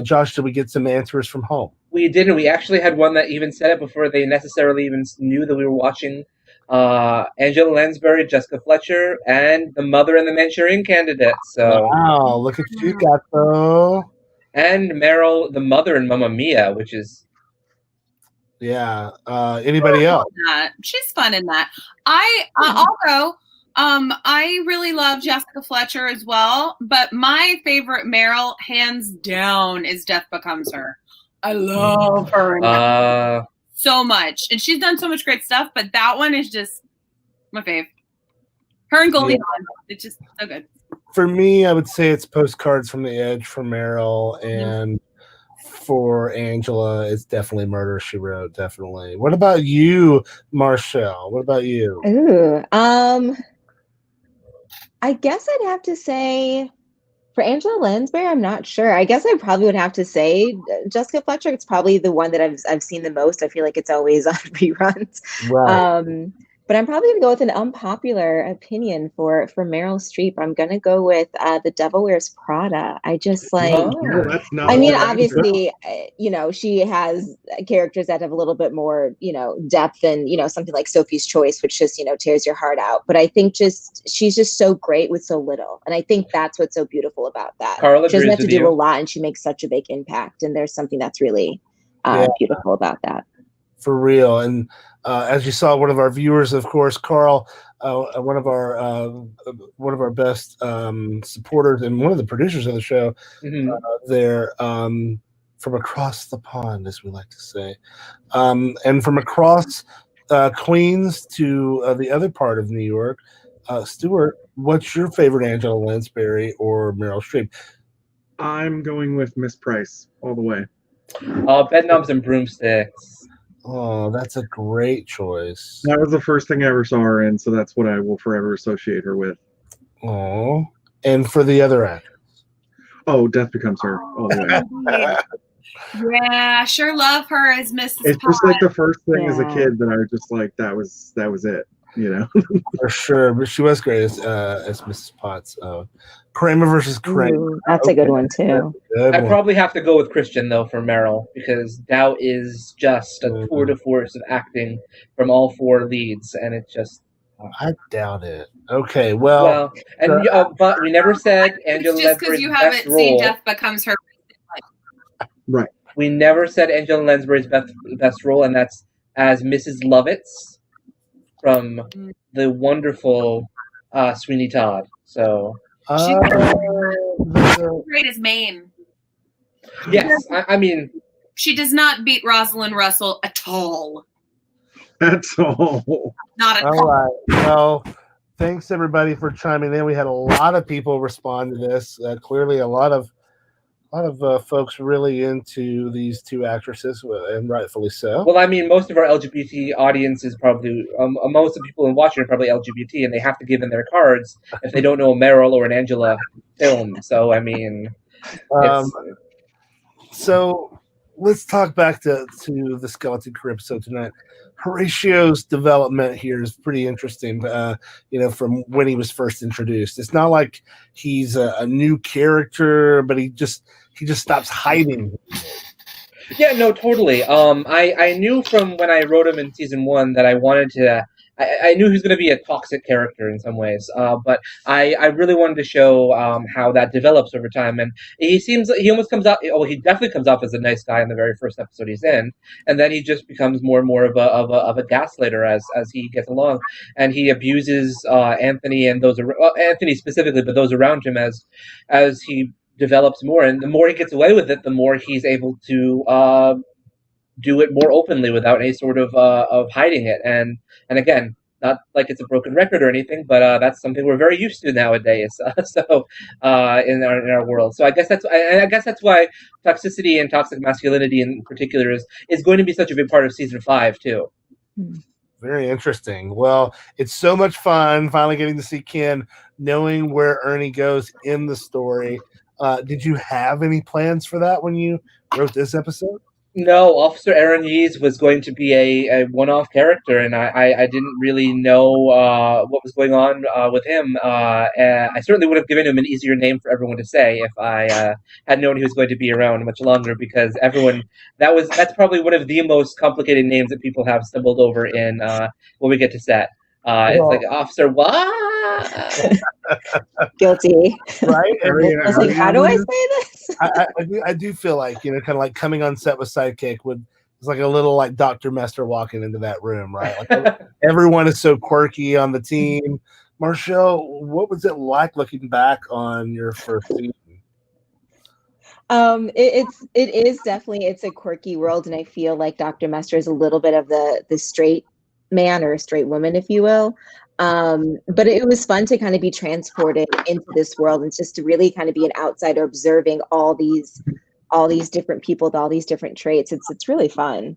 A: Josh, did we get some answers from home?
B: We didn't. We actually had one that even said it before they necessarily even knew that we were watching. Angela Lansbury, Jessica Fletcher, and the mother in The Manchurian Candidate. So
A: wow, look at you got though.
B: And Meryl, the mother in Mamma Mia, which is
A: anybody else?
C: She's fun in that. I'll go. I really love Jessica Fletcher as well, but my favorite Meryl, hands down, is Death Becomes Her. I love her in that so much, and she's done so much great stuff. But that one is just my fave. Her and Goldie Hawn, it's just so good.
A: For me, I would say it's Postcards from the Edge for Meryl, and for Angela, it's definitely Murder, She Wrote. Definitely. What about you, Marchelle? What about you?
H: Ooh, I guess I'd have to say for Angela Lansbury, I'm not sure. I guess I probably would have to say Jessica Fletcher. It's probably the one that I've seen the most. I feel like it's always on reruns.
A: Right.
H: But I'm probably gonna go with an unpopular opinion for Meryl Streep. I'm gonna go with The Devil Wears Prada. I just like.
D: That's not
H: obviously, she has characters that have a little bit more, depth than something like Sophie's Choice, which just tears your heart out. But I think she's just so great with so little, and I think that's what's so beautiful about that.
B: Carl
H: she doesn't have to
B: agrees
H: do
B: with
H: a lot, and she makes such a big impact. And there's something that's really beautiful about that.
A: For real. And as you saw, one of our viewers, of course, Carl, one of our best supporters and one of the producers of the show, there from across the pond, as we like to say, and from across Queens to the other part of New York. Stuart, what's your favorite Angela Lansbury or Meryl Streep?
D: I'm going with Miss Price all the way.
B: Bedknobs and Broomsticks.
A: Oh, that's a great choice.
D: That was the first thing I ever saw her in, so that's what I will forever associate her with.
A: Oh, and for the other actress?
D: Oh, Death Becomes Her all the way.
C: Yeah, sure love her as Mrs.
D: It's just like the first thing as a
C: Yeah.
D: kid that I was just like, that was it,
A: For sure, but she was great as Mrs. Potts. Kramer versus Kramer.
H: Ooh, that's a good one too.
B: I probably have to go with Christian though for Meryl, because Dow is just a tour de force of acting from all four leads, and it's just.
A: I doubt it. Okay, well,
B: but we never said Angela
C: It's just because
B: Lansbury's
C: you
B: best
C: haven't
B: role.
C: seen Death Becomes Her.
D: Right.
B: We never said Angela Lansbury's best role, and that's as Mrs. Lovitz from the wonderful Sweeney Todd. So.
C: She's great as Maine.
B: Yes, I mean,
C: she does not beat Rosalind Russell at all.
D: That's all.
C: Not at
A: all
C: all.
A: right. Well, thanks everybody for chiming in. We had a lot of people respond to this. Clearly, a lot of folks really into these two actresses, and rightfully so.
B: Well, I mean, most of our LGBT audience is probably most of the people in watching are probably LGBT, and they have to give in their cards if they don't know a Meryl or an Angela film. So, I mean,
A: so let's talk back to the Skeleton Crew episode tonight. Horatio's development here is pretty interesting. From when he was first introduced, it's not like he's a new character, but he just stops hiding.
B: Yeah, no, totally. I knew from when I wrote him in season 1 that I wanted to I knew he was going to be a toxic character in some ways, but I really wanted to show how that develops over time. And he almost comes out. Oh, he definitely comes off as a nice guy in the very first episode he's in, and then he just becomes more and more of a gaslighter as he gets along, and he abuses Anthony and Anthony specifically, but those around him as he develops more. And the more he gets away with it, the more he's able to do it more openly without any sort of hiding it. And again, not like it's a broken record or anything, but that's something we're very used to nowadays. In our world. So I guess that's why toxicity and toxic masculinity in particular is going to be such a big part of season 5 too.
A: Very interesting. Well, it's so much fun finally getting to see Ken, knowing where Ernie goes in the story. Did you have any plans for that when you wrote this episode?
B: No, Officer Aaron Yees was going to be a one-off character, and I didn't really know what was going on with him. I certainly would have given him an easier name for everyone to say if I had known he was going to be around much longer, because that's probably one of the most complicated names that people have stumbled over in when we get to set. It's like Officer what?
H: Guilty.
A: Right?
H: I was like, how do I say this?
A: I do feel like, kind of like coming on set with SideKick it's like a little like Dr. Mester walking into that room, right? Like everyone is so quirky on the team. Marchelle, what was it like looking back on your first season?
H: It is definitely, it's a quirky world, and I feel like Dr. Mester is a little bit of the straight man or a straight woman, if you will. But it was fun to kind of be transported into this world and just to really kind of be an outsider observing all these different people with all these different traits. It's really fun.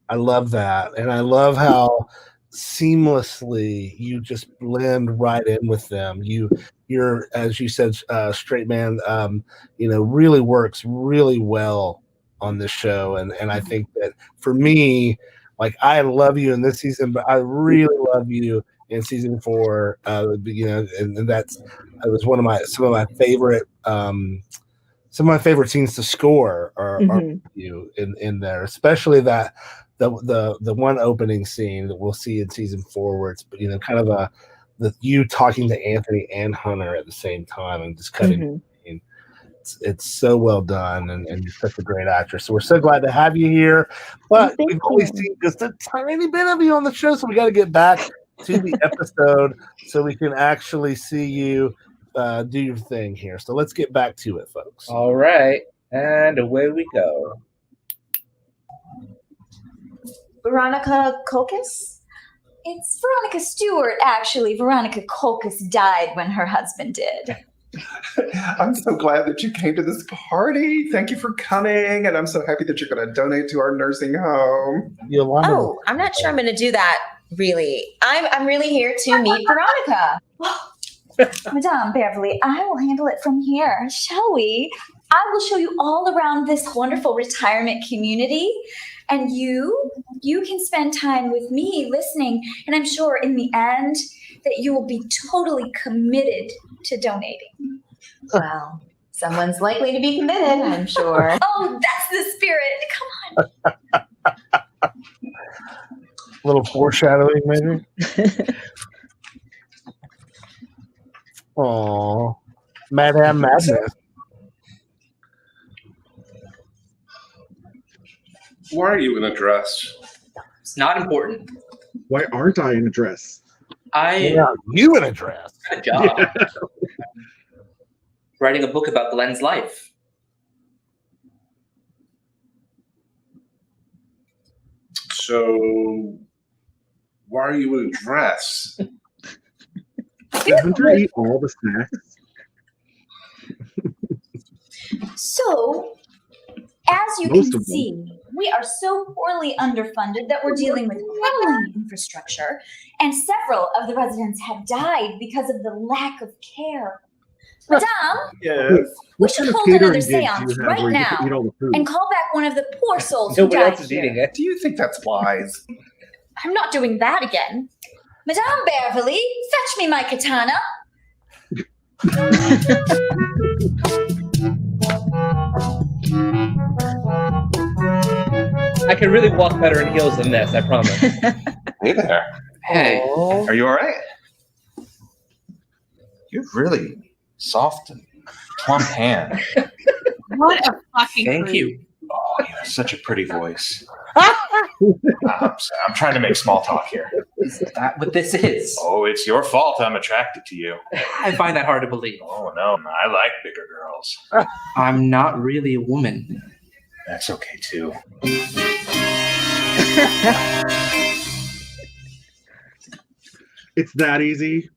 A: I love that. And I love how seamlessly you just blend right in with them. You're, as you said, straight man, really works really well on this show. And I think that for me, like, I love you in this season, but I really love you in season 4. And it was some of my favorite scenes to score are you in there, especially that the one opening scene that we'll see in season 4, where it's kind of you talking to Anthony and Hunter at the same time and just cutting. It's so well done, and you're such a great actress. So we're so glad to have you here. But we've only seen just a tiny bit of you on the show, so we got to get back to the episode so we can actually see you do your thing here. So let's get back to it, folks.
B: All right, and away we go.
Q: Veronica Kolkis? It's Veronica Stuart, actually. Veronica Kolkis died when her husband did.
J: I'm so glad that you came to this party. Thank you for coming, and I'm so happy that you're going to donate to our nursing home.
E: Oh, I'm not sure I'm going to do that, really. I'm really here to meet Veronica.
Q: Madame Beverly, I will handle it from here, shall we? I will show you all around this wonderful retirement community, and you can spend time with me listening, and I'm sure in the end that you will be totally committed to donating.
E: Well, someone's likely to be committed, I'm sure.
Q: Oh, that's the spirit. Come on.
A: A little foreshadowing, maybe. Oh, Madame Madness.
M: Why are you in a dress?
F: It's not important.
D: Why aren't I in a dress?
A: You in a dress.
F: A job. Writing a book about Glenn's life.
M: So, why are you in a dress?
D: Did Hunter eat all the snacks?
Q: So, as you can see, we are so poorly underfunded that we're dealing with crumbling infrastructure, and several of the residents have died because of the lack of care. Madame,
J: yes.
Q: we should hold another seance right now and call back one of the poor souls who died here.
J: Do you think that's wise?
Q: I'm not doing that again. Madame Beverly, fetch me my katana.
B: I can really walk better in heels than this, I promise.
J: Hey there.
I: Hey,
A: Aw.
I: are you all right? You're really soft and plump hand.
C: What a fucking
I: Thank
C: creep.
I: you. Oh, you have such a pretty voice. I'm trying to make small talk here.
F: Is that what this is?
I: Oh, it's your fault I'm attracted to you.
F: I find that hard to believe.
I: Oh, no, I like bigger girls.
F: I'm not really a woman.
I: That's okay, too.
D: It's that easy.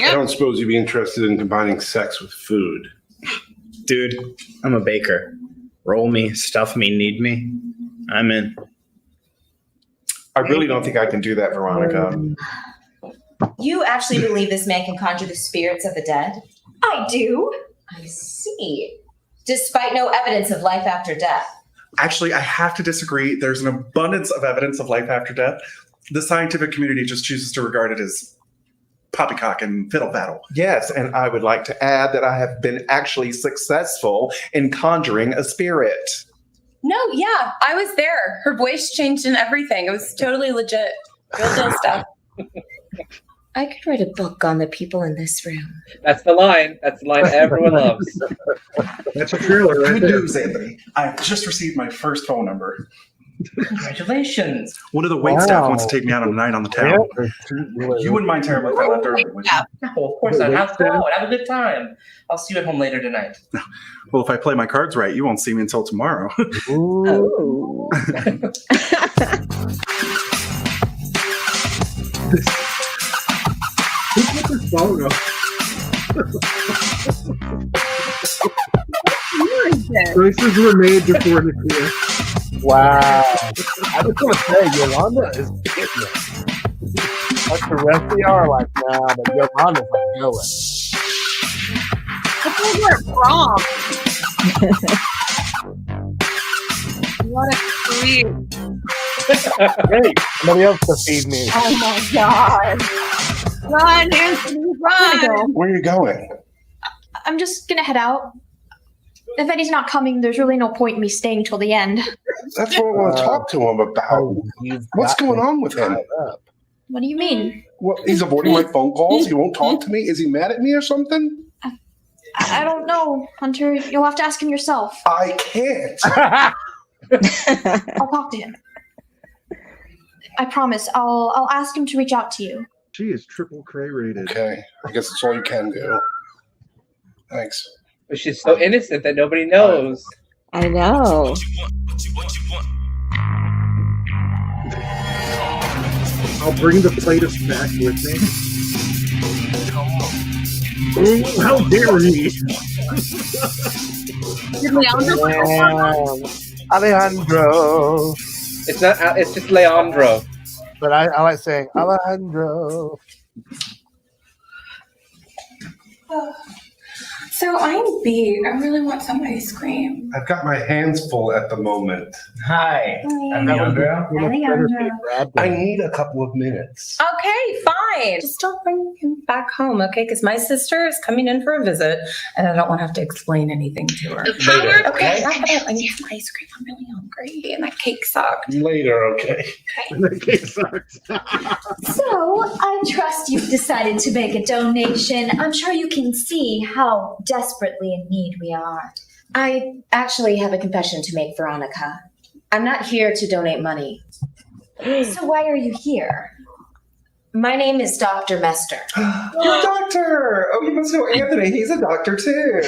M: I don't suppose you'd be interested in combining sex with food.
G: Dude, I'm a baker. Roll me, stuff me, knead me. I'm in.
M: I really don't think I can do that, Veronica.
Q: You actually believe this man can conjure the spirits of the dead?
P: I do.
Q: I see. Despite no evidence of life after death.
K: Actually, I have to disagree. There's an abundance of evidence of life after death. The scientific community just chooses to regard it as poppycock and fiddle faddle.
J: Yes, and I would like to add that I have been actually successful in conjuring a spirit.
L: No, yeah, I was there. Her voice changed and everything. It was totally legit. Real deal stuff.
E: I could write a book on the people in this room.
B: That's the line. That's the line everyone loves.
D: That's a thriller right
K: Good
D: there.
K: news, Anthony. I've just received my first phone number.
F: Congratulations.
K: One of the wait staff wants to take me out on a night on the town. You wouldn't mind terribly if I left early, would you?
F: No, of course not. Have fun. Have a good time. I'll see you at home later tonight.
K: Well, if I play my cards right, you won't see me until tomorrow.
H: Oh.
D: Who put this phone up? Choices were made before Nakia.
A: Wow. I just want to say, Yolanda is getting it. Like the rest of y'all are like, nah, but Yolanda's like, going.
C: That's where we're from. What a creep.
A: Great. Somebody else to feed me.
C: Oh my god. Run, Anthony, run.
M: Where are you going?
P: I'm just gonna head out. If Eddie's not coming, there's really no point in me staying till the end.
M: That's what I want to talk to him about. What's going on with him?
P: What do you mean?
M: What, he's avoiding my phone calls? He won't talk to me? Is he mad at me or something?
P: I don't know, Hunter. You'll have to ask him yourself.
M: I can't.
P: I'll talk to him. I promise. I'll ask him to reach out to you.
D: She is triple cray rated.
M: Okay, I guess that's all you can do. Thanks.
B: But she's so innocent that nobody knows.
H: I know.
D: I'll bring the plate of snack with me. Ooh, how dare he?
A: Alejandro.
B: It's not. It's just Leandro.
A: But I like saying Alejandro.
L: So I'm B. I really want some ice cream.
M: I've got my hands full at the moment.
F: Hi. Alejandro.
M: I need a couple of minutes.
L: Okay, fine. Just don't bring him back home, okay? Because my sister is coming in for a visit, and I don't want to have to explain anything to her.
M: Later,
L: Okay, I need some ice cream. I'm really hungry, and that cake sucked.
M: Later, okay.
D: That cake sucks.
Q: So, I trust you've decided to make a donation. I'm sure you can see how desperately in need we are.
E: I actually have a confession to make, Veronica. I'm not here to donate money.
Q: So why are you here?
E: My name is Dr. Mester.
K: You're a doctor! Oh, you must know Anthony. He's a doctor, too.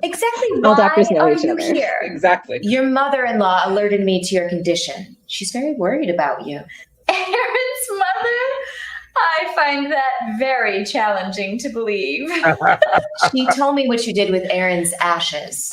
Q: Exactly
H: All
Q: why
H: doctors know
Q: are
H: each
Q: you
H: other.
Q: here?
B: Exactly.
E: Your mother-in-law alerted me to your condition. She's very worried about you.
Q: Aaron's mother? I find that very challenging to believe.
E: She told me what you did with Aaron's ashes.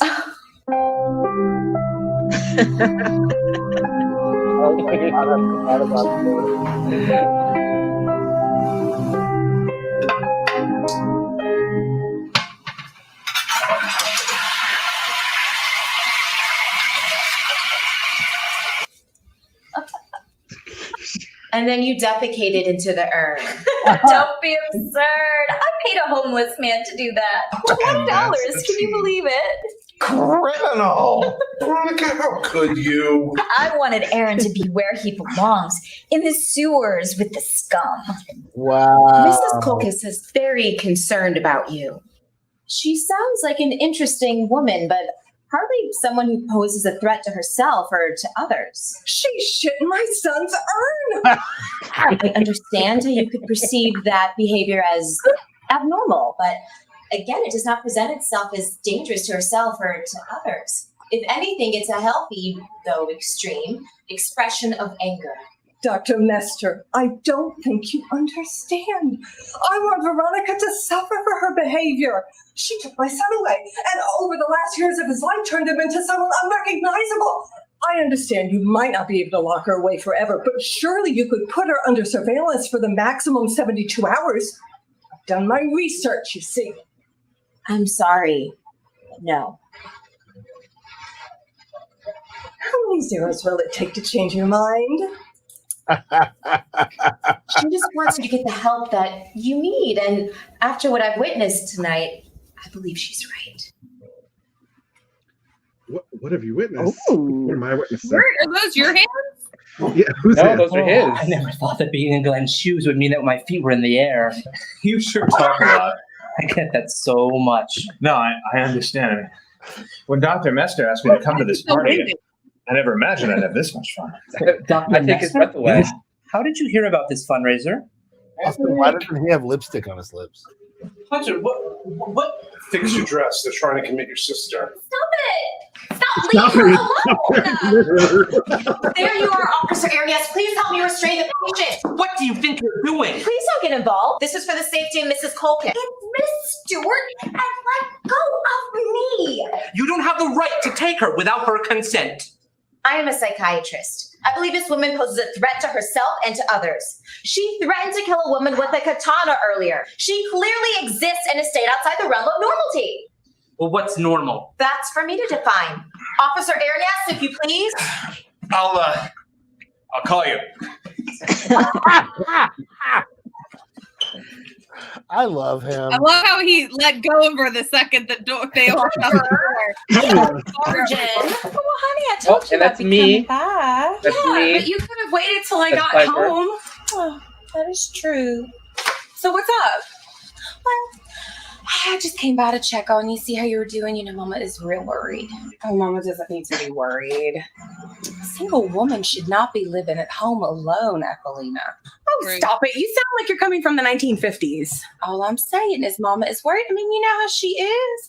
E: And then you defecated into the urn.
Q: Don't be absurd. I paid a homeless man to do that. $1. Can you believe it?
W: Criminal!
M: Veronica, how could you?
Q: I wanted Aaron to be where he belongs, in the sewers with the scum.
A: Wow.
N: Mrs. Colchis is very concerned about you.
O: She sounds like an interesting woman, but hardly someone who poses a threat to herself or to others.
N: She shit in my son's urn.
O: I understand how you could perceive that behavior as abnormal, but again, it does not present itself as dangerous to herself or to others. If anything, it's a healthy, though extreme, expression of anger.
N: Dr. Nestor, I don't think you understand. I want Veronica to suffer for her behavior. She took my son away, and over the last years of his life turned him into someone unrecognizable. I understand you might not be able to lock her away forever, but surely you could put her under surveillance for the maximum 72 hours. I've done my research, you see.
O: I'm sorry. No.
N: How many zeros will it take to change your mind?
O: She just wants you to get the help that you need. And after what I've witnessed tonight, I believe she's right.
D: What have you witnessed? What am I witnessing?
C: Are those your hands?
D: Yeah, who's
B: No,
D: that?
B: those are his.
F: I never thought that being in Glenn's shoes would mean that my feet were in the air. You sure talk a lot. I get that so much.
R: No, I understand. I mean, when Dr. Mester asked me to come to this party, I never imagined I'd have this much fun.
F: Dr.
B: I take his breath away.
F: How did you hear about this fundraiser?
A: Also, why doesn't he have lipstick on his lips?
M: Hunter, what fix your dress? They're trying to commit your sister.
P: Stop leaving her alone! There you are, Officer Arias. Please help me restrain the patient.
F: What do you think you're doing?
O: Please don't get involved. This is for the safety of Mrs. Colkin.
P: It's Miss Stewart, and let go of me.
F: You don't have the right to take her without her consent.
O: I am a psychiatrist. I believe this woman poses a threat to herself and to others. She threatened to kill a woman with a katana earlier. She clearly exists in a state outside the realm of normality.
F: Well, what's normal?
O: That's for me to define. Officer Arias, if you please.
R: I'll call you.
A: I love him.
C: I love how he let go of her the second the door they locked up the door.
O: Origin.
N: Well, honey, I told you
B: and that's me.
N: back.
B: That's me.
N: But you could have waited till I
B: That's
N: got
B: Piper.
N: home. Oh, that is true. So what's up?
L: Well, I just came by to check on you, see how you were doing. You know, Mama is real worried.
N: Oh, Mama doesn't need to be worried.
L: A single woman should not be living at home alone, Evelina.
N: Oh, stop it. You sound like you're coming from the 1950s.
L: All I'm saying is Mama is worried. I mean, you know how she is.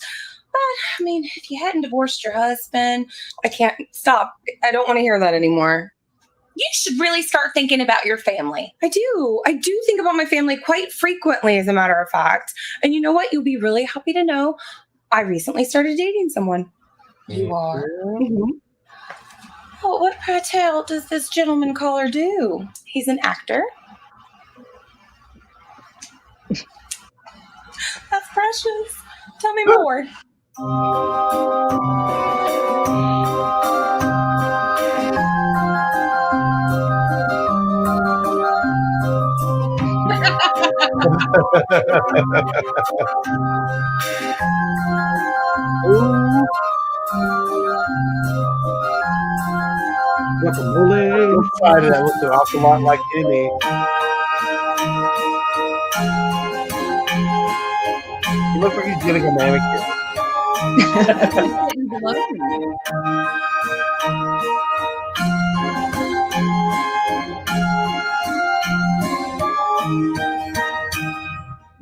L: But, I mean, if you hadn't divorced your husband,
N: I can't stop. I don't want to hear that anymore.
L: you should really start thinking about your family.
N: I do. I do think about my family quite frequently, as a matter of fact. And you know what? You'll be really happy to know I recently started dating someone.
L: You are?
N: Mm-hmm.
L: Well, what, pray tell, does this gentleman caller do? He's an actor. That's precious. Tell me more.
A: I'm excited. I looked an awful lot like Emmy. He looks like he's getting a manicure.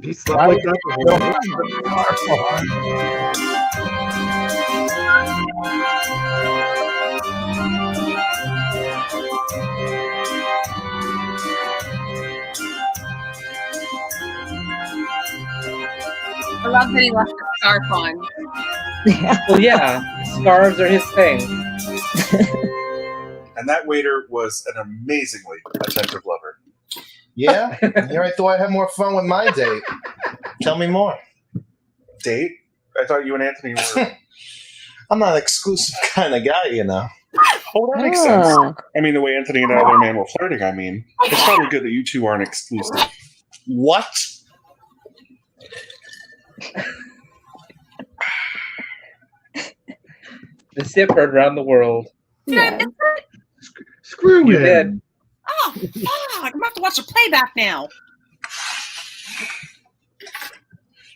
D: He slept like that
C: I love that he left the scarf on.
B: Well, yeah, scarves are his thing.
J: And that waiter was an amazingly attentive lover.
W: Yeah? Here I thought I'd have more fun with my date. Tell me more.
J: Date? I thought you and Anthony were...
W: I'm not an exclusive kind of guy, you know.
J: Oh, that makes sense. I mean, the way Anthony and other man were flirting, I mean. It's probably good that you two aren't exclusive.
W: What?
B: The sip heard around the world.
D: Screw
B: You
D: him.
B: did.
C: Oh, fuck. I'm about to watch the playback now.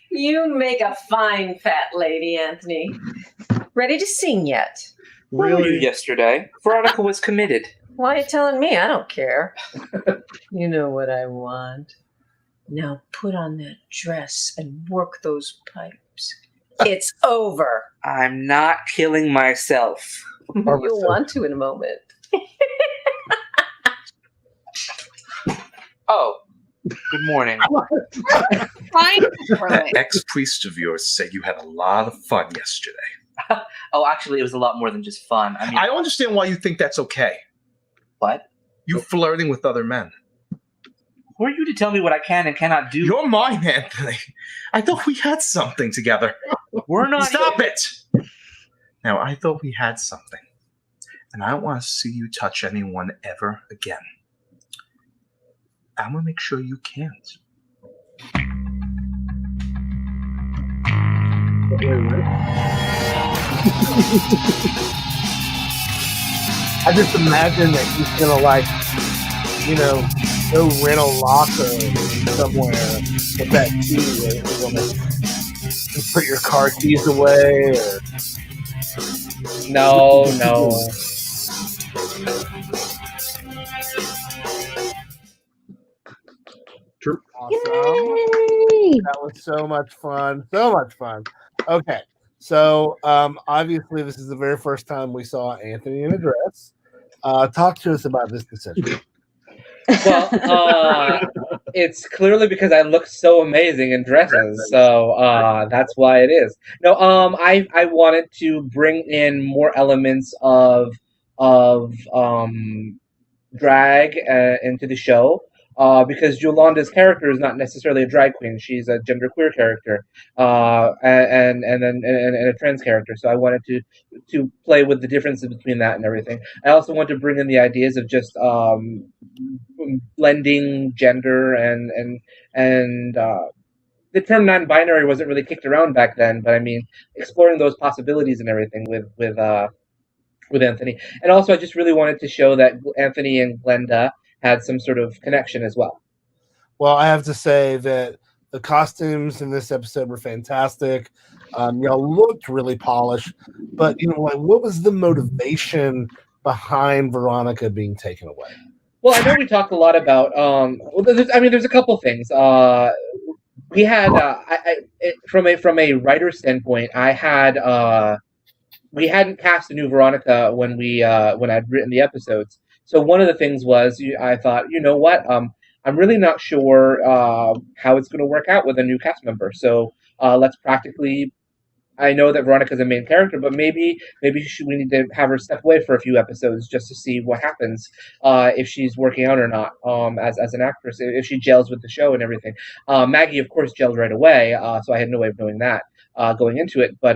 S: You make a fine fat lady, Anthony. Ready to sing yet?
F: Where were you yesterday? Veronica was committed.
S: Why are you telling me? I don't care. You know what I want. Now put on that dress and work those pipes. It's over.
F: I'm not killing myself.
S: You'll want to in a moment.
F: Oh, good morning.
T: That ex-priest of yours said you had a lot of fun yesterday.
F: Oh, actually, it was a lot more than just fun. I mean,
T: I don't understand why you think that's okay.
F: What?
T: You flirting with other men.
F: Who are you to tell me what I can and cannot do?
T: You're mine, Anthony. I thought we had something together.
F: We're not.
T: Stop it! Now, I thought we had something. And I don't want to see you touch anyone ever again. I'm going to make sure you can't.
A: I just imagine that he's gonna go rent a locker somewhere with that key, and you're gonna just put your car keys away, or
B: No.
A: Awesome. That was so much fun. Okay. So obviously this is the very first time we saw Anthony in a dress. Talk to us about this decision.
B: Well, it's clearly because I look so amazing in dresses, so that's why it is. No, I wanted to bring in more elements of drag into the show. Because Yolanda's character is not necessarily a drag queen; she's a genderqueer character, and a trans character. So I wanted to play with the differences between that and everything. I also want to bring in the ideas of just blending gender and the term non-binary wasn't really kicked around back then, but I mean exploring those possibilities and everything with Anthony. And also, I just really wanted to show that Anthony and Glenda had some sort of connection as well.
A: Well, I have to say that the costumes in this episode were fantastic. Y'all looked really polished, but what was the motivation behind Veronica being taken away?
B: Well, I know we talked a lot about. There's a couple things. We had from a writer's standpoint, we hadn't cast a new Veronica when I'd written the episodes. So one of the things was I thought, you know what, I'm really not sure how it's going to work out with a new cast member. So let's practically. I know that Veronica's a main character, but maybe we need to have her step away for a few episodes just to see what happens if she's working out or not as an actress, if she gels with the show and everything. Maggie, of course, gelled right away, so I had no way of knowing that going into it, but.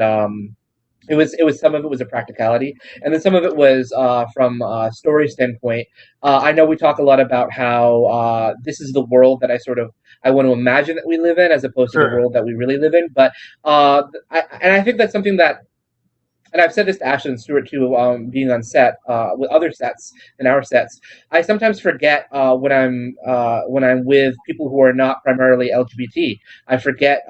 B: It was some of it was a practicality, and then some of it was from a story standpoint. I know we talk a lot about how this is the world that I want to imagine that we live in, as opposed to the world that we really live in. But I think that's something that, and I've said this to Ashley and Stuart too, being on set with other sets and our sets. I sometimes forget when I'm with people who are not primarily LGBT. I forget.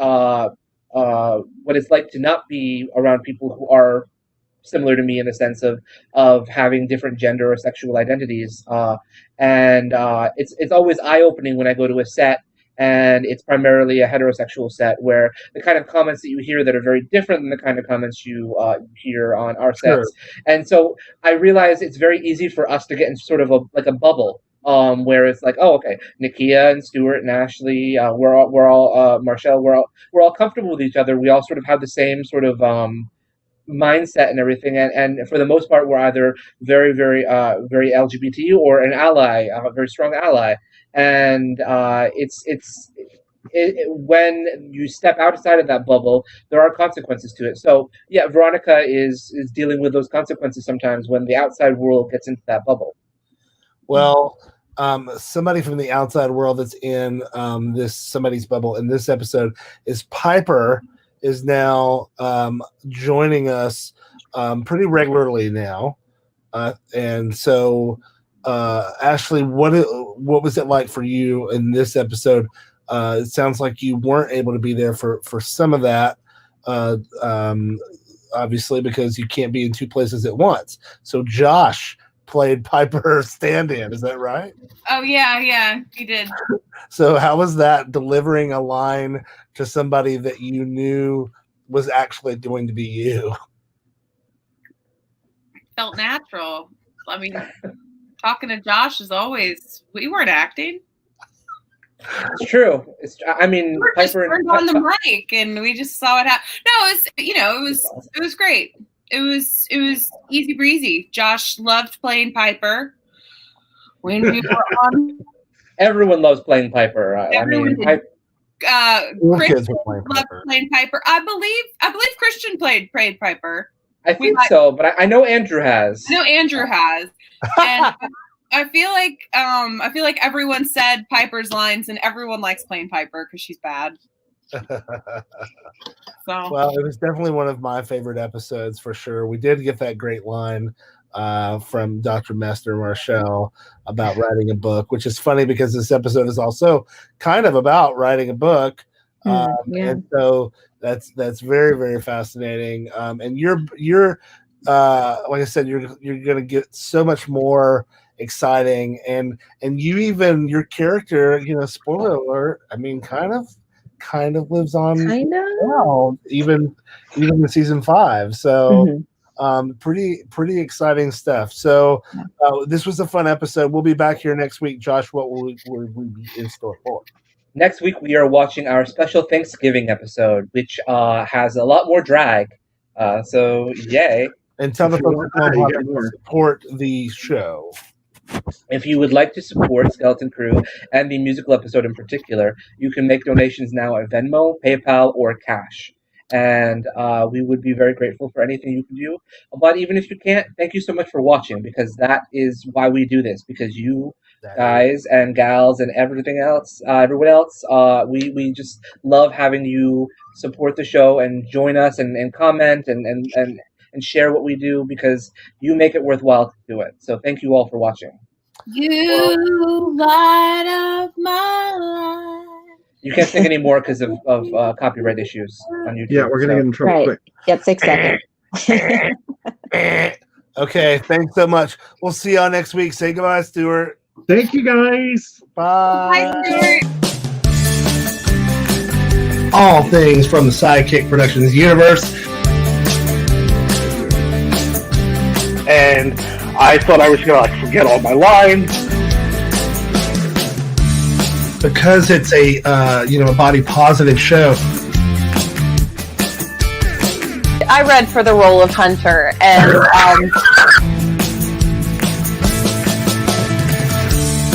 B: What it's like to not be around people who are similar to me in the sense of having different gender or sexual identities, and it's always eye-opening when I go to a set and it's primarily a heterosexual set, where the kind of comments that you hear that are very different than the kind of comments you hear on our sets. And so I realize it's very easy for us to get in sort of a bubble. Where it's like, oh, okay, Nakia and Stuart and Ashley, we're all Marchelle, we're all comfortable with each other. We all sort of have the same sort of mindset and everything, and for the most part, we're either very, very, very LGBT or an ally, a very strong ally. And when you step outside of that bubble, there are consequences to it. So yeah, Veronica is dealing with those consequences sometimes when the outside world gets into that bubble.
A: Well, somebody from the outside world that's in somebody's bubble in this episode is Piper, is now joining us. pretty regularly now. And so, Ashley, what was it like for you in this episode? It sounds like you weren't able to be there for some of that, obviously, because you can't be in two places at once. So Josh played Piper stand-in, is that right?
C: Oh, yeah, he did.
A: So how was that, delivering a line to somebody that you knew was actually going to be you?
C: Felt natural. I mean, talking to Josh is always, we weren't acting.
B: It's true. I mean,
C: We were just
B: Piper
C: turned on the mic and we just saw it happen. No, it was great. It was easy breezy. Josh loved playing Piper. When we were on,
B: everyone loves playing Piper.
C: Everyone did.
A: Kids
C: Christian
A: were playing
C: loved playing Piper. I believe Christian played Piper.
B: I think so, but I know Andrew has.
C: I know Andrew has, and I feel like everyone said Piper's lines, and everyone likes playing Piper because she's bad.
A: Well, it was definitely one of my favorite episodes for sure. We did get that great line from Dr. Mester Marchelle about writing a book, which is funny because this episode is also kind of about writing a book. And so that's very, very fascinating. And you're like I said, you're going to get so much more exciting, and your character, spoiler alert, I mean, kind of lives on now, even in season 5. So pretty exciting stuff. So this was a fun episode. We'll be back here next week. Josh, what will we be in store for?
B: Next week, we are watching our special Thanksgiving episode, which has a lot more drag. So, yay.
A: And tell the folks how to support the show.
B: If you would like to support Skeleton Crew and the musical episode in particular, you can make donations now at Venmo, PayPal, or Cash. And we would be very grateful for anything you can do. But even if you can't, thank you so much for watching, because that is why we do this. Because you guys and gals and everyone else, we just love having you support the show and join us and comment and share what we do, because you make it worthwhile to do it. So thank you all for watching.
C: You light up my life.
B: You can't sing anymore because of copyright issues on YouTube.
D: Yeah, we're going to get in trouble quick.
H: Yep, 6 seconds.
A: Okay, thanks so much. We'll see y'all next week. Say goodbye, Stuart.
D: Thank you, guys.
A: Bye.
C: Bye, Stuart.
A: All things from the SideKick Productions universe. And I thought I was going to forget all my lines. Because it's a body positive show.
I: I read for the role of Hunter, and